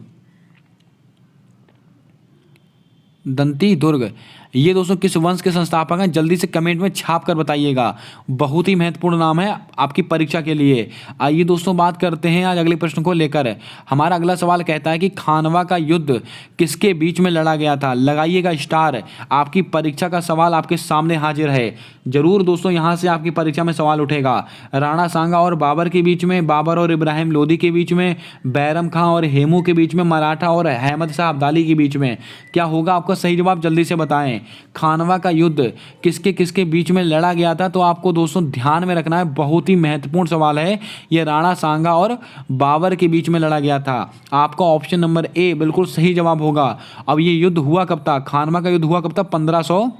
Speaker 1: दंती दुर्ग, ये दोस्तों किस वंश के संस्थापक हैं? जल्दी से कमेंट में छाप कर बताइएगा। बहुत ही महत्वपूर्ण नाम है आपकी परीक्षा के लिए। आइए दोस्तों बात करते हैं आज अगले प्रश्न को लेकर। हमारा अगला सवाल कहता है कि खानवा का युद्ध किसके बीच में लड़ा गया था? लगाइएगा स्टार। आपकी परीक्षा का सवाल आपके सामने हाजिर है। जरूर दोस्तों यहाँ से आपकी परीक्षा में सवाल उठेगा। राणा सांगा और बाबर के बीच में, बाबर और इब्राहिम लोदी के बीच में, बैरम खां और हेमू के बीच में, मराठा और अहमद शाह अब्दाली के बीच में? क्या होगा आपका सही जवाब, जल्दी से बताएं। खानवा का युद्ध किसके किसके बीच में लड़ा गया था? तो आपको दोस्तों ध्यान में रखना है, बहुत ही महत्वपूर्ण सवाल है। यह राणा सांगा और बाबर के बीच में लड़ा गया था। आपका ऑप्शन नंबर ए बिल्कुल सही जवाब होगा। अब ये युद्ध हुआ कब था? खानवा का युद्ध हुआ कब था? 1500,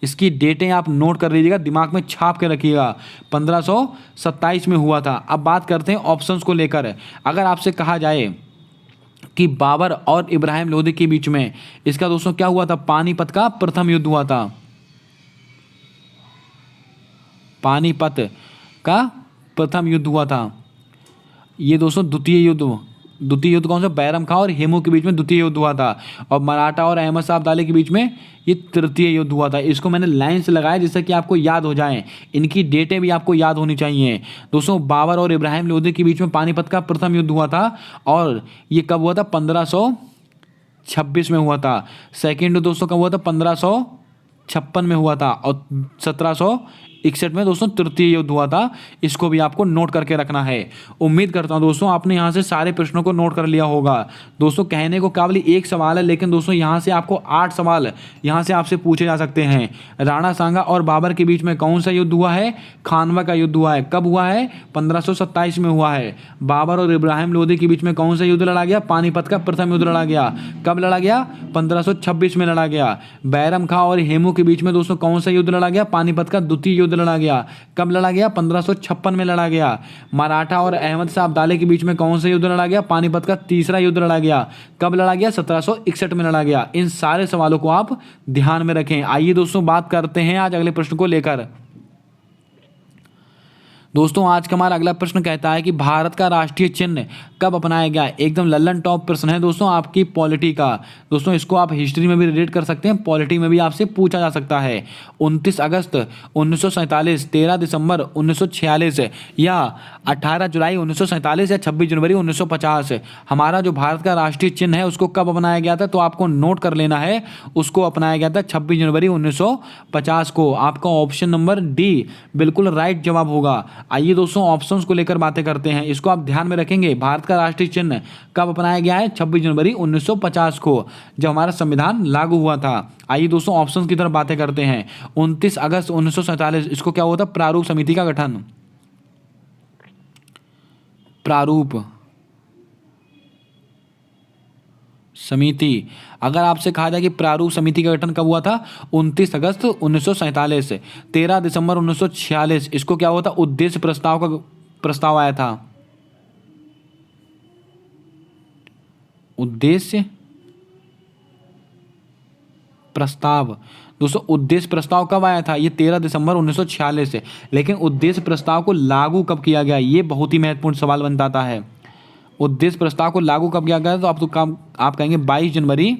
Speaker 1: इसकी डेटें आप नोट कर लीजिएगा, दिमाग में छाप के रखिएगा। 1527 में हुआ था। अब बात करते हैं ऑप्शंस को लेकर। अगर आपसे कहा जाए कि बाबर और इब्राहिम लोदी के बीच में, इसका दोस्तों क्या हुआ था? पानीपत का प्रथम युद्ध हुआ था। पानीपत का प्रथम युद्ध हुआ था। ये दोस्तों द्वितीय युद्ध कौन सा? बैरम खां और हेमू के बीच में द्वितीय युद्ध हुआ था। और मराठा और अहमद शाह अब्दाली के बीच में ये तृतीय युद्ध हुआ था। इसको मैंने लाइन से लगाया जिससे कि आपको याद हो जाए। इनकी डेटें भी आपको याद होनी चाहिए। दोस्तों बाबर और इब्राहिम लोदी के बीच में पानीपत का प्रथम युद्ध हुआ था। और ये कब हुआ था? 1526 में हुआ था। सेकेंड दोस्तों कब हुआ था? 1556 में हुआ था। और 1761 में दोस्तों तृतीय युद्ध हुआ था। इसको भी आपको नोट करके रखना है। उम्मीद करता हूं दोस्तों आपने यहां से सारे प्रश्नों को नोट कर लिया होगा। दोस्तों कहने को केवल एक सवाल है, लेकिन दोस्तों यहां से आपको 8 सवाल यहां से आपसे पूछे जा सकते हैं। राणा सांगा और बाबर के बीच में कौन सा युद्ध हुआ है? खानवा का युद्ध हुआ है। कब हुआ है? 1527 में हुआ है। बाबर और इब्राहिम लोदी के बीच में कौन सा युद्ध लड़ा गया? पानीपत का प्रथम युद्ध लड़ा गया। कब लड़ा गया? 1526 में लड़ा गया। बैरम खां और हेमू के बीच में दोस्तों कौन सा युद्ध लड़ा गया? पानीपत का द्वितीय युद्ध लड़ा गया। कब लड़ा गया? 1556 में लड़ा गया। मराठा और अहमद शाह अब्दाली के बीच में कौन सा युद्ध लड़ा गया? पानीपत का तीसरा युद्ध लड़ा गया। कब लड़ा गया? 1761 में लड़ा गया। इन सारे सवालों को आप ध्यान में रखें। आइए दोस्तों बात करते हैं आज अगले प्रश्न को लेकर। दोस्तों आज का हमारा अगला प्रश्न कहता है कि भारत का राष्ट्रीय चिन्ह कब अपनाया गया? एकदम लल्लन टॉप प्रश्न है दोस्तों आपकी पॉलिटी का। दोस्तों इसको आप हिस्ट्री में भी रिलेट कर सकते हैं, पॉलिटी में भी आपसे पूछा जा सकता है। 29 अगस्त 1947, 13 दिसंबर 1946 या 18 जुलाई 1947 या 26 जनवरी 1950 हमारा जो भारत का राष्ट्रीय चिन्ह है उसको कब अपनाया गया था? तो आपको नोट कर लेना है। उसको अपनाया गया था 26 जनवरी 1950 को। आपका ऑप्शन नंबर डी बिल्कुल राइट जवाब होगा। आइए दोस्तों ऑप्शंस को लेकर बातें करते हैं। इसको आप ध्यान में रखेंगे। भारत का राष्ट्रीय चिन्ह कब अपनाया गया है? 26 जनवरी 1950 को, जब हमारा संविधान लागू हुआ था। आइए दोस्तों ऑप्शंस की तरफ बातें करते हैं। 29 अगस्त 1947, इसको क्या हुआ था? प्रारूप समिति का गठन। प्रारूप समिति। अगर आपसे कहा जाए कि प्रारूप समिति का गठन कब हुआ था? 29 अगस्त 1947। 13 दिसंबर 1946, इसको क्या हुआ था? उद्देश्य प्रस्ताव का प्रस्ताव आया था। उद्देश्य प्रस्ताव। दोस्तों उद्देश्य प्रस्ताव कब आया था? ये 13 दिसंबर 1946 है। लेकिन उद्देश्य प्रस्ताव को लागू कब किया गया? ये बहुत ही महत्वपूर्ण सवाल बनता है। उद्देश्य प्रस्ताव को लागू कब किया गया? तो आप कहेंगे 22 जनवरी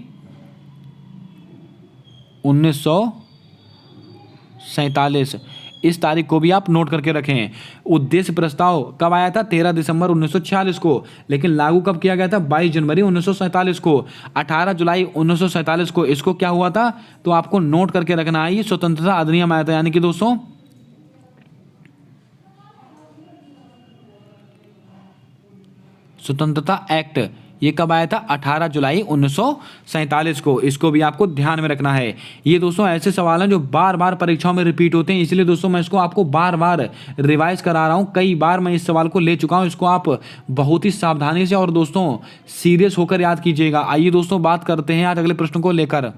Speaker 1: 1947। इस तारीख को भी आप नोट करके रखें। उद्देश्य प्रस्ताव कब आया था? 13 दिसंबर 1946 को। लेकिन लागू कब किया गया था? 22 जनवरी 1947 को। 18 जुलाई 1947 को इसको क्या हुआ था? तो आपको नोट करके रखना है, ये स्वतंत्रता अधिनियम आया था। यानी कि दोस्तों स्वतंत्रता एक्ट ये कब आया था? 18 जुलाई 1947 को। इसको भी आपको ध्यान में रखना है। ये दोस्तों ऐसे सवाल हैं जो बार बार परीक्षाओं में रिपीट होते हैं, इसलिए दोस्तों मैं इसको आपको बार बार रिवाइज करा रहा हूँ। कई बार मैं इस सवाल को ले चुका हूँ। इसको आप बहुत ही सावधानी से और दोस्तों सीरियस होकर याद कीजिएगा। आइए दोस्तों बात करते हैं आज अगले प्रश्न को लेकर।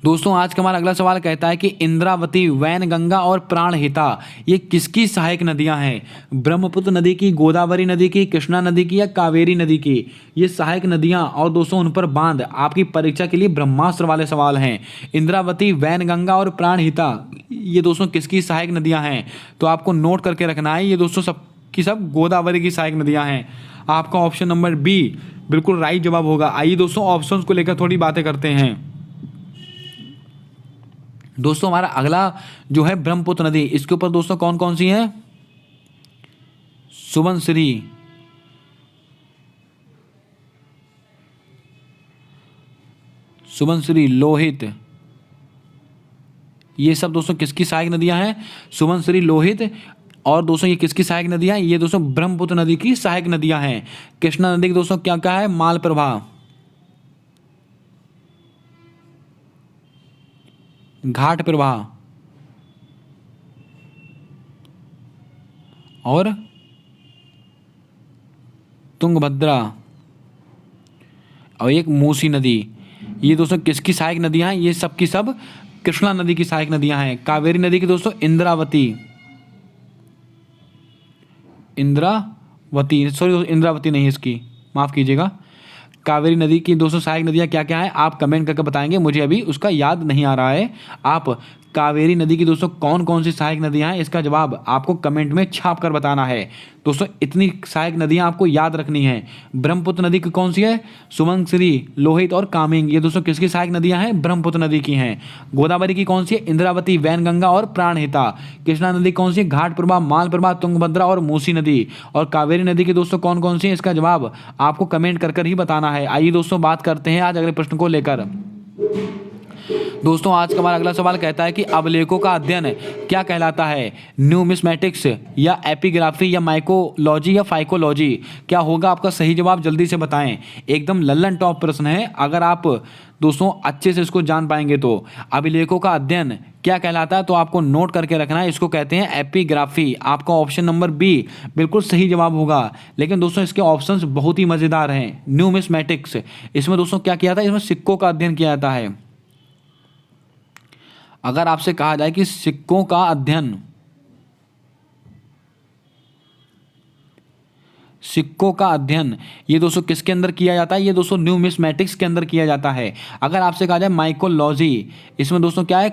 Speaker 1: दोस्तों आज का हमारा अगला सवाल कहता है कि इंद्रावती, वैनगंगा और प्राणहिता ये किसकी सहायक नदियां हैं? ब्रह्मपुत्र नदी की, गोदावरी नदी की, कृष्णा नदी की या कावेरी नदी की? ये सहायक नदियां और दोस्तों उन पर बांध आपकी परीक्षा के लिए ब्रह्मास्त्र वाले सवाल हैं। इंद्रावती, वैनगंगा और प्राणहिता ये दोस्तों किसकी सहायक नदियां हैं? तो आपको नोट करके रखना है। ये दोस्तों सब की सब गोदावरी की सहायक नदियां हैं। आपका ऑप्शन नंबर बी बिल्कुल राइट जवाब होगा। आइए दोस्तों ऑप्शन को लेकर थोड़ी बातें करते हैं। दोस्तों हमारा अगला जो है ब्रह्मपुत्र नदी, इसके ऊपर दोस्तों कौन कौन सी है? सुबनसिरी, लोहित, ये सब दोस्तों किसकी सहायक नदियां हैं? सुबनसिरी, लोहित। और दोस्तों ये किसकी सहायक नदियां हैं? ये दोस्तों ब्रह्मपुत्र नदी की सहायक नदियां हैं। कृष्णा नदी की दोस्तों क्या क्या है? मालप्रभा, घाट प्रवाह और तुंगभद्रा और एक मूसी नदी। ये दोस्तों किसकी सहायक नदियां हैं? ये सब की सब कृष्णा नदी की सहायक नदियां हैं। कावेरी नदी की दोस्तों इंद्रावती, सॉरी इंद्रावती नहीं, इसकी माफ कीजिएगा। कावेरी नदी की दोस्तों सहायक नदियाँ क्या क्या है? आप कमेंट करके बताएंगे, मुझे अभी उसका याद नहीं आ रहा है। आप कावेरी नदी की दोस्तों कौन कौन सी सहायक नदियाँ हैं, इसका जवाब आपको कमेंट में छाप कर बताना है। दोस्तों इतनी सहायक नदियाँ आपको याद रखनी हैं। ब्रह्मपुत्र नदी की कौन सी है? सुबनसिरी, लोहित और कामेंग, ये दोस्तों किसकी सहायक नदियाँ हैं? ब्रह्मपुत्र नदी की हैं। गोदावरी की कौन सी है? इंद्रावती, वैनगंगा और प्राणहिता। कृष्णा नदी कौन सी है? घाटप्रभा, मालप्रभा, तुंगभद्रा और मूसी नदी। और कावेरी नदी की दोस्तों कौन कौन सी है? इसका जवाब आपको कमेंट कर ही बताना है। आइए दोस्तों बात करते हैं आज अगले प्रश्न को लेकर। दोस्तों आज का हमारा अगला सवाल कहता है कि अभिलेखों का अध्ययन क्या कहलाता है? न्यूमिस्मेटिक्स या एपिग्राफी या माइकोलॉजी या फाइकोलॉजी? क्या होगा आपका सही जवाब? जल्दी से बताएं। एकदम लल्लन टॉप प्रश्न है, अगर आप दोस्तों अच्छे से इसको जान पाएंगे तो। अभिलेखों का अध्ययन क्या कहलाता है? तो आपको नोट करके रखना है, इसको कहते हैं एपिग्राफी। आपका ऑप्शन नंबर बी बिल्कुल सही जवाब होगा। लेकिन दोस्तों इसके ऑप्शंस बहुत ही मजेदार हैं। न्यूमिस्मेटिक्स, इसमें दोस्तों क्या किया था? इसमें सिक्कों का अध्ययन किया जाता है। अगर आपसे कहा जाए कि सिक्कों का अध्ययन, ये दोस्तों किसके अंदर किया जाता है? ये दोस्तों न्यूमिस्मेटिक्स के अंदर किया जाता है। अगर आपसे कहा जाए माइकोलॉजी, इसमें दोस्तों क्या है?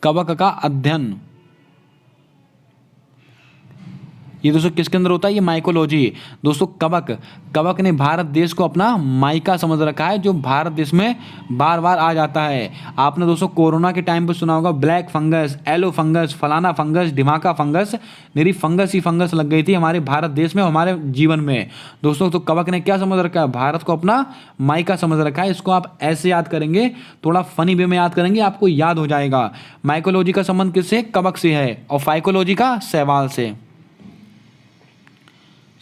Speaker 1: कवक का अध्ययन, ये दोस्तों किसके अंदर होता है? ये माइकोलॉजी। दोस्तों कवक ने भारत देश को अपना मायका समझ रखा है, जो भारत देश में बार बार आ जाता है। आपने दोस्तों कोरोना के टाइम पे सुना होगा ब्लैक फंगस, येलो फंगस, फलाना फंगस, ढिमाका फंगस, मेरी फंगस ही फंगस लग गई थी हमारे भारत देश में, हमारे जीवन में। दोस्तों तो कवक ने क्या समझ रखा है? भारत को अपना मायका समझ रखा है। इसको आप ऐसे याद करेंगे, थोड़ा फनी वे में याद करेंगे, आपको याद हो जाएगा। माइकोलॉजी का संबंध किससे? कवक से है। और फाइकोलॉजी का शैवाल से।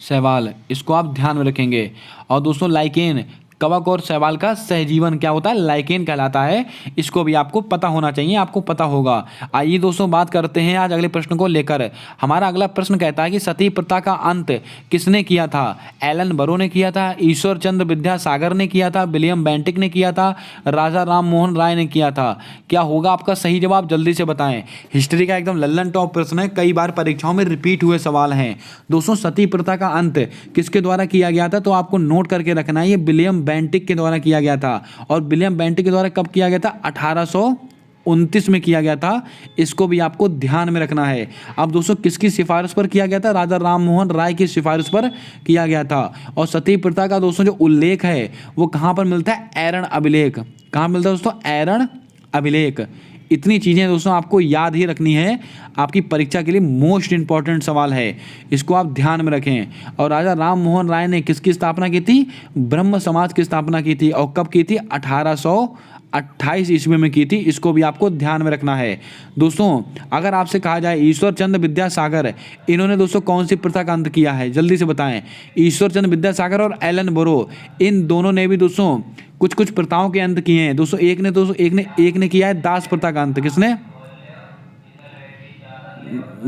Speaker 1: शैवाल, इसको आप ध्यान में रखेंगे। और दोस्तों लाइकेन, कवक और शैवाल का सहजीवन क्या होता है? लाइकेन कहलाता है। इसको भी आपको पता होना चाहिए, आपको पता होगा। आइए दोस्तों बात करते हैं आज अगले प्रश्न को लेकर। हमारा अगला प्रश्न कहता है कि सती प्रथा का अंत किसने किया था? एलन बरो ने किया था, ईश्वर चंद्र विद्यासागर ने किया था, विलियम बेंटिक ने किया था, राजा राम मोहन राय ने किया था? क्या होगा आपका सही जवाब? जल्दी से बताएं। हिस्ट्री का एकदम लल्लन टॉप प्रश्न है, कई बार परीक्षाओं में रिपीट हुए सवाल हैं। दोस्तों सती प्रथा का अंत किसके द्वारा किया गया था? तो आपको नोट करके रखना है, ये विलियम बेंटिक के द्वारा किया गया था। और विलियम बेंटिक के द्वारा कब किया गया था? 1829 में किया गया था। इसको भी आपको ध्यान में रखना है। अब दोस्तों किसकी सिफारिश पर किया गया था? राजा राम मोहन राय की सिफारिश पर किया गया था। और सती प्रथा का दोस्तों जो उल्लेख है वो कहाँ पर मिलता है? ऐरण अभिलेख। कहाँ मिलता है दोस्तों? ऐरण अभिलेख। इतनी चीज़ें दोस्तों आपको याद ही रखनी है, आपकी परीक्षा के लिए मोस्ट इंपॉर्टेंट सवाल है, इसको आप ध्यान में रखें। और राजा राम मोहन राय ने किसकी स्थापना की थी? ब्रह्म समाज की स्थापना की थी। और कब की थी? 1828 ईस्वी में की थी। इसको भी आपको ध्यान में रखना है। दोस्तों अगर आपसे कहा जाए ईश्वर चंद्र विद्यासागर, इन्होंने दोस्तों कौन सी प्रथा का अंत किया है? जल्दी से बताएं। ईश्वर चंद्र विद्यासागर और एलन बोरो, इन दोनों ने भी दोस्तों कुछ कुछ प्रथाओं के अंत किए हैं। दोस्तों एक ने किया है दास प्रथा का अंत। किसने?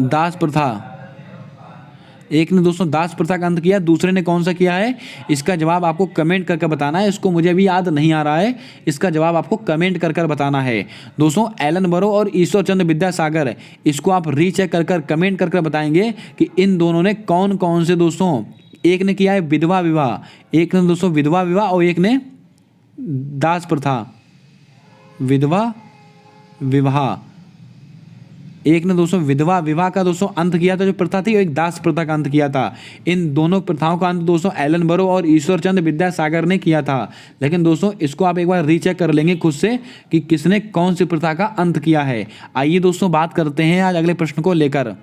Speaker 1: दास प्रथा। एक ने दोस्तों दास प्रथा का अंत किया, दूसरे ने कौन सा किया है? इसका जवाब आपको कमेंट करके बताना है। इसको मुझे भी याद नहीं आ रहा है, इसका जवाब आपको कमेंट कर कर बताना है। दोस्तों एलन बरो और ईश्वर चंद्र विद्यासागर, इसको आप रीचेक कर कर कमेंट कर कर बताएंगे कि इन दोनों ने कौन कौन से दोस्तों, एक ने किया है विधवा विवाह, एक ने दोस्तों विधवा विवाह और एक ने दास प्रथा, विधवा विवाह। एक ने दोस्तों विधवा विवाह का दोस्तों अंत किया था जो प्रथा थी, एक दास प्रथा का अंत किया था। इन दोनों प्रथाओं का अंत दोस्तों एलन बरो और ईश्वर चंद्र विद्यासागर ने किया था। लेकिन दोस्तों इसको आप एक बार रीचेक कर लेंगे खुद से कि किसने कौन सी प्रथा का अंत किया है। आइए दोस्तों बात करते हैं आज अगले प्रश्न को लेकर।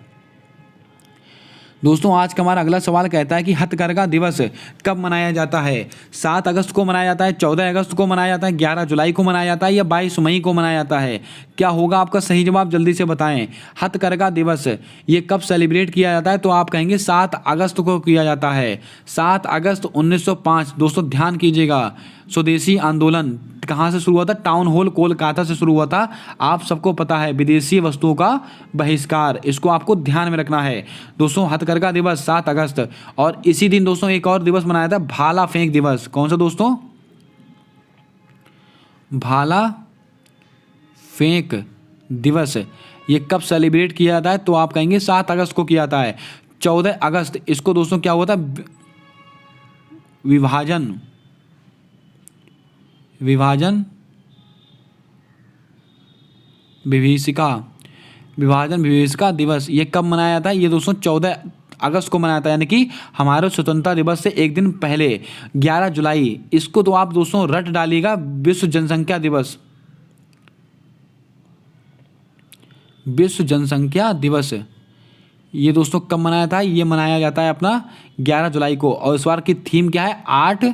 Speaker 1: दोस्तों आज का हमारा अगला सवाल कहता है कि हथकरघा दिवस कब मनाया जाता है? 7 अगस्त को मनाया जाता है, 14 अगस्त को मनाया जाता है, 11 जुलाई को मनाया जाता है या 22 मई को मनाया जाता है? क्या होगा आपका सही जवाब? जल्दी से बताएं। हथकरघा दिवस ये कब सेलिब्रेट किया जाता है? तो आप कहेंगे 7 अगस्त को किया जाता है। 7 अगस्त 1905। दोस्तों ध्यान कीजिएगा, स्वदेशी आंदोलन कहाँ से शुरू हुआ था? टाउन हॉल कोलकाता से शुरू हुआ था। आप सबको पता है विदेशी वस्तुओं का बहिष्कार, इसको आपको ध्यान में रखना है। दोस्तों हथकरघा दिवस 7 अगस्त। और इसी दिन दोस्तों एक और दिवस मनाया था, भाला फेंक दिवस। कौन सा दोस्तों? भाला फेंक दिवस। ये कब सेलिब्रेट किया जाता है? तो आप कहेंगे 7 अगस्त को किया जाता है। 14 अगस्त इसको दोस्तों क्या हुआ था? विभाजन विभीषिका दिवस। ये कब मनाया जाता है? ये दोस्तों 14 अगस्त को मनाया था, यानी कि हमारे स्वतंत्रता दिवस से एक दिन पहले 11 जुलाई। इसको तो आप दोस्तों रट डालिएगा, विश्व जनसंख्या दिवस। विश्व जनसंख्या दिवस ये दोस्तों कब मनाया था? ये मनाया जाता है अपना 11 जुलाई को। और इस बार की थीम क्या है? 8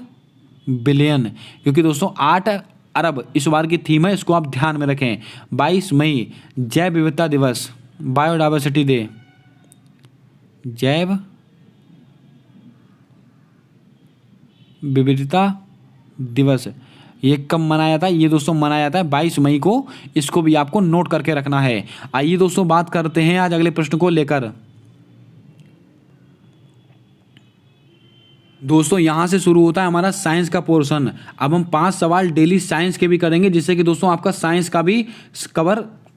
Speaker 1: बिलियन, क्योंकि दोस्तों 8 अरब इस बार की थीम है, इसको आप ध्यान में रखें। 22 मई जैव विविधता दिवस, बायोडाइवर्सिटी डे, जैव विविधता दिवस। ये कब मनाया था? ये दोस्तों मनाया जाता है 22 मई को। इसको भी आपको नोट करके रखना है। आइए दोस्तों बात करते हैं आज अगले प्रश्न को लेकर। दोस्तों यहाँ से शुरू होता है हमारा साइंस का पोर्शन। अब हम 5 सवाल डेली साइंस के भी करेंगे, जिससे कि दोस्तों आपका साइंस का भी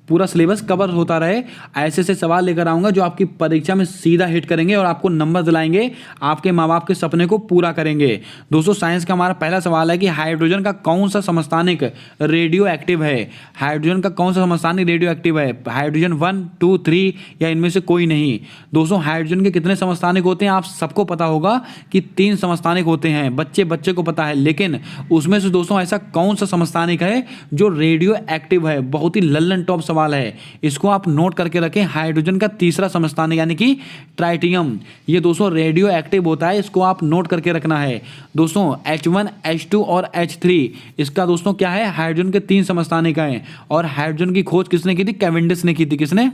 Speaker 1: पूरा सिलेबस कवर होता रहे। ऐसे से सवाल लेकर आऊँगा जो आपकी परीक्षा में सीधा हिट करेंगे और आपको नंबर दिलाएंगे, आपके माँ बाप के सपने को पूरा करेंगे। दोस्तों साइंस का हमारा पहला सवाल है कि हाइड्रोजन का कौन सा समस्थानिक रेडियो एक्टिव है? हाइड्रोजन का कौन सा समस्थानिक रेडियो एक्टिव है? हाइड्रोजन 1, 2, 3 या इनमें से कोई नहीं? दोस्तों हाइड्रोजन के कितने समस्थानिक होते हैं? आप सबको पता होगा कि 3 समस्थानिक होते हैं, बच्चे को पता है। लेकिन उसमें से दोस्तों ऐसा कौन सा समस्थानिक है जो रेडियो एक्टिव है? बहुत ही लल्लन टॉप सवाल है, इसको आप नोट करके रखें। हाइड्रोजन का तीसरा समस्थानिक यानी कि ट्राइटियम, ये दोस्तों रेडियो एक्टिव होता है, इसको आप नोट करके रखना है। दोस्तों H1, H2 और H3 इसका दोस्तों क्या है? हाइड्रोजन के 3 समस्थानिक हैं। और हाइड्रोजन की खोज किसने की थी? कैवेंडिश ने की थी। किसने?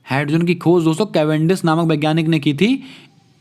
Speaker 1: हाइड्रोजन की खोज दोस्तों कैवेंडिश नामक वैज्ञानिक ने की थी।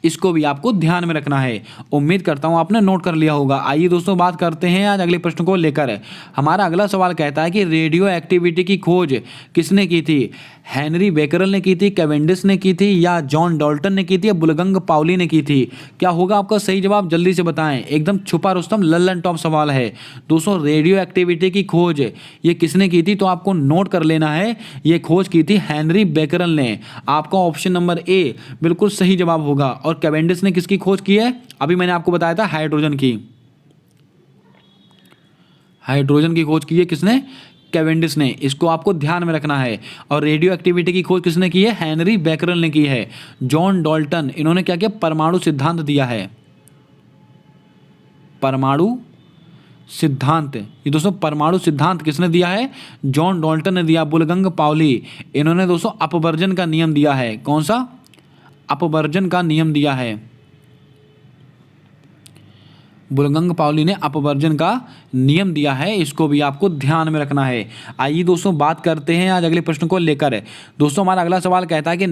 Speaker 1: इसको भी आपको ध्यान में रखना है। उम्मीद करता हूं आपने नोट कर लिया होगा। आइए दोस्तों बात करते हैं आज अगले प्रश्न को लेकर। हमारा अगला सवाल कहता है कि रेडियो एक्टिविटी की खोज किसने की थी? हेनरी बेकरल ने की थी, कैवेंडिश ने की थी या जॉन डाल्टन ने की थी या बुलगंग पाउली ने की थी? क्या होगा आपका सही जवाब? जल्दी से बताएं। एकदम छुपा रुस्तम लल्लन टॉप सवाल है। दोस्तों रेडियो एक्टिविटी की खोज ये किसने की थी? तो आपको नोट कर लेना है, ये खोज की थी हेनरी बेकरल ने। आपका ऑप्शन नंबर ए बिल्कुल सही जवाब होगा। और और कैवेंडिश ने किसकी खोज की है? अभी मैंने आपको बताया था हाइड्रोजन की। हाइड्रोजन की खोज की है किसने? कैवेंडिश ने। इसको आपको ध्यान में रखना है। और रेडियो एक्टिविटी की खोज किसने की है? हेनरी बैकरल ने की है। जॉन डाल्टन, इन्होंने क्या किया? परमाणु सिद्धांत दिया है। परमाणु सिद्धांत, ये दोस्तों परमाणु सिद्धांत किसने दिया है? जॉन डाल्टन ने दिया। वुल्फगंग पाउली, इन्होंने दोस्तों अपवर्जन का नियम दिया है। कौन सा? अपवर्जन का नियम दिया है। वुल्फगंग पाउली ने अपवर्जन का नियम दिया है, इसको भी आपको ध्यान में रखना है। आइए दोस्तों बात करते हैं आज अगले प्रश्न को लेकर। दोस्तों हमारा अगला सवाल कहता है कि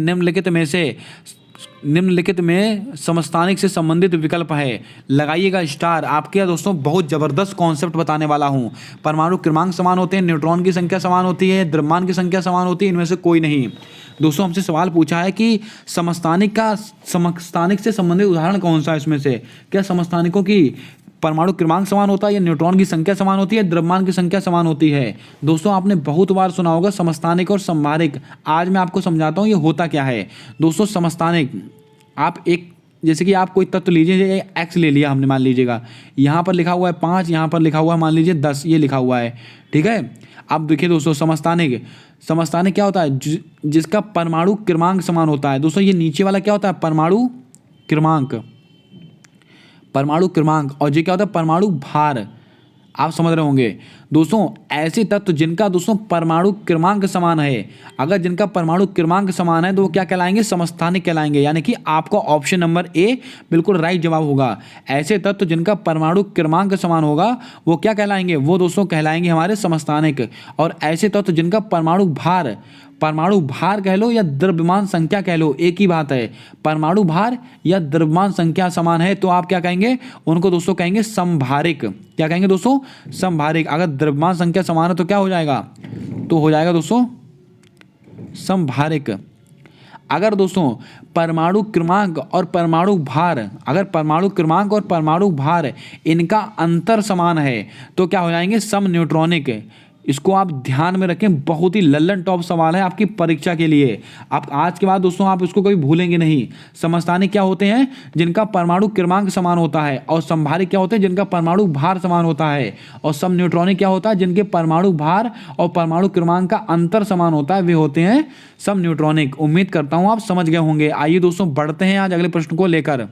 Speaker 1: निम्नलिखित में समस्थानिक से संबंधित विकल्प है। लगाइएगा स्टार। आपके दोस्तों बहुत जबरदस्त कॉन्सेप्ट बताने वाला हूँ। परमाणु क्रमांक समान होते हैं, न्यूट्रॉन की संख्या समान होती है, द्रव्यमान की संख्या समान होती है, इनमें से कोई नहीं। दोस्तों हमसे सवाल पूछा है कि समस्थानिक से संबंधित उदाहरण कौन सा है इसमें से? क्या समस्थानिकों की परमाणु क्रमांक समान होता है, या न्यूट्रॉन की संख्या समान होती है, द्रव्यमान की संख्या समान होती है? दोस्तों आपने बहुत बार सुना होगा समस्थानिक और संभारिक। आज मैं आपको समझाता हूँ ये होता क्या है। दोस्तों समस्थानिक, आप एक जैसे कि आप कोई तत्व लीजिए, एक्स ले लिया हमने, मान लीजिएगा यहाँ पर लिखा हुआ है 5, यहाँ पर लिखा हुआ है मान लीजिए 10, ये लिखा हुआ है, ठीक है। अब देखिए दोस्तों समस्थानिक क्या होता है? जिसका परमाणु क्रमांक समान होता है। दोस्तों ये नीचे वाला क्या होता है? परमाणु क्रमांक। और ये क्या होता है? परमाणु भार। आप समझ रहे होंगे दोस्तों। ऐसे तत्व जिनका दोस्तों परमाणु क्रमांक समान है, अगर जिनका परमाणु क्रमांक समान है तो वो क्या कहलाएंगे? समस्थानिक कहलाएंगे। यानी कि आपका ऑप्शन नंबर ए बिल्कुल राइट जवाब होगा। ऐसे तत्व जिनका परमाणु क्रमांक समान होगा वो क्या कहलाएंगे? वो दोस्तों कहलाएंगे हमारे समस्थानिक। और ऐसे तत्व जिनका परमाणु भार कह लो या द्रव्यमान संख्या कह लो, एक ही बात है। परमाणु भार या द्रव्यमान संख्या समान है तो आप क्या कहेंगे? उनको दोस्तों कहेंगे संभारिक। क्या कहेंगे दोस्तों? संभारिक। अगर द्रव्यमान संख्या समान है तो क्या हो जाएगा? तो हो जाएगा दोस्तों संभारिक। अगर दोस्तों परमाणु क्रमांक और परमाणु भार इनका अंतर समान है तो क्या हो जाएंगे? समन्यूट्रॉनिक। इसको आप ध्यान में रखें, बहुत ही लल्लन टॉप सवाल है आपकी परीक्षा के लिए। आप आज के बाद दोस्तों आप इसको कभी भूलेंगे नहीं। समस्थानिक क्या होते हैं? जिनका परमाणु क्रमांक समान होता है। और संभारिक क्या होते हैं? जिनका परमाणु भार समान होता है। और समन्यूट्रॉनिक क्या होता है? जिनके परमाणु भार और परमाणु क्रमांक का अंतर समान होता है, वे होते हैं समन्यूट्रॉनिक। उम्मीद करता हूं आप समझ गए होंगे। आइए दोस्तों बढ़ते हैं आज अगले प्रश्न को लेकर।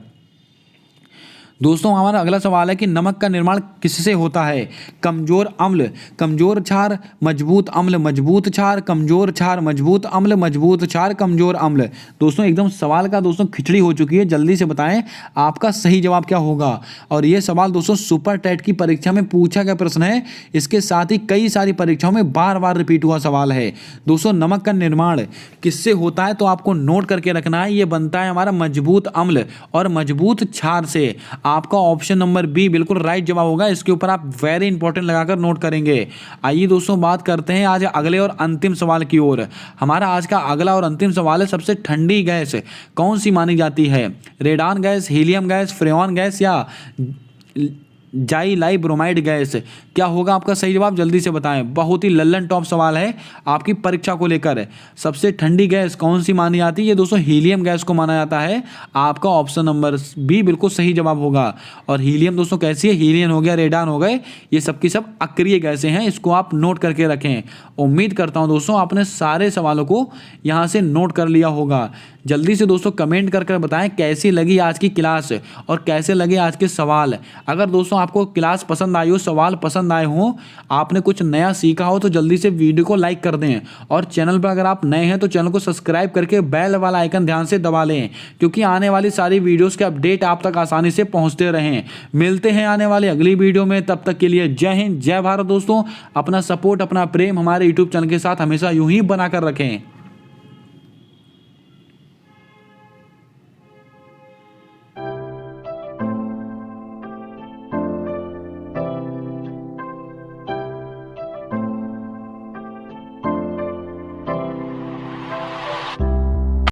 Speaker 1: दोस्तों हमारा अगला सवाल है कि नमक का निर्माण किससे होता है? कमजोर अम्ल, कमजोर क्षार, मजबूत अम्ल, मजबूत क्षार, कमजोर क्षार, मजबूत अम्ल, मजबूत क्षार, कमजोर अम्ल। दोस्तों एकदम सवाल का दोस्तों खिचड़ी हो चुकी है। जल्दी से बताएं आपका सही जवाब क्या होगा। और ये सवाल दोस्तों सुपर टेट की परीक्षा में पूछा गया प्रश्न है। इसके साथ ही कई सारी परीक्षाओं में बार बार रिपीट हुआ सवाल है। दोस्तों नमक का निर्माण किससे होता है तो आपको नोट करके रखना है। ये बनता है हमारा मजबूत अम्ल और मजबूत क्षार से। आपका ऑप्शन नंबर बी बिल्कुल राइट जवाब होगा। इसके ऊपर आप वेरी इंपॉर्टेंट लगाकर नोट करेंगे। आइए दोस्तों बात करते हैं आज अगले और अंतिम सवाल की ओर। हमारा आज का अगला और अंतिम सवाल है सबसे ठंडी गैस कौन सी मानी जाती है? Radon gas, helium gas, freon gas या जाइलाई ब्रोमाइड गैस? क्या होगा आपका सही जवाब? जल्दी से बताएं। बहुत ही लल्लन टॉप सवाल है आपकी परीक्षा को लेकर। सबसे ठंडी गैस कौन सी मानी जाती है? ये दोस्तों हीलियम गैस को माना जाता है। आपका ऑप्शन नंबर बी बिल्कुल सही जवाब होगा। और हीलियम दोस्तों कैसी है? हीलियम हो गया, रेडान हो गए, ये सबकी सब अक्रिय गैसें हैं। इसको आप नोट करके रखें। उम्मीद करता हूं दोस्तों आपने सारे सवालों को यहाँ से नोट कर लिया होगा। जल्दी से दोस्तों कमेंट कर बताएं कैसी लगी आज की क्लास और कैसे लगे आज के सवाल। अगर दोस्तों आपको क्लास पसंद आई हो, सवाल पसंद आए हो, आपने कुछ नया सीखा हो तो जल्दी से वीडियो को लाइक कर दें। और चैनल पर अगर आप नए हैं तो चैनल को सब्सक्राइब करके बेल वाला आइकन ध्यान से दबा लें, क्योंकि आने वाली सारी वीडियोस के अपडेट आप तक आसानी से पहुंचते रहें। मिलते हैं आने वाली अगली वीडियो में, तब तक के लिए जय हिंद, जय भारत। दोस्तों अपना सपोर्ट, अपना प्रेम हमारे यूट्यूब चैनल के साथ हमेशा यूं ही बनाकर रखें।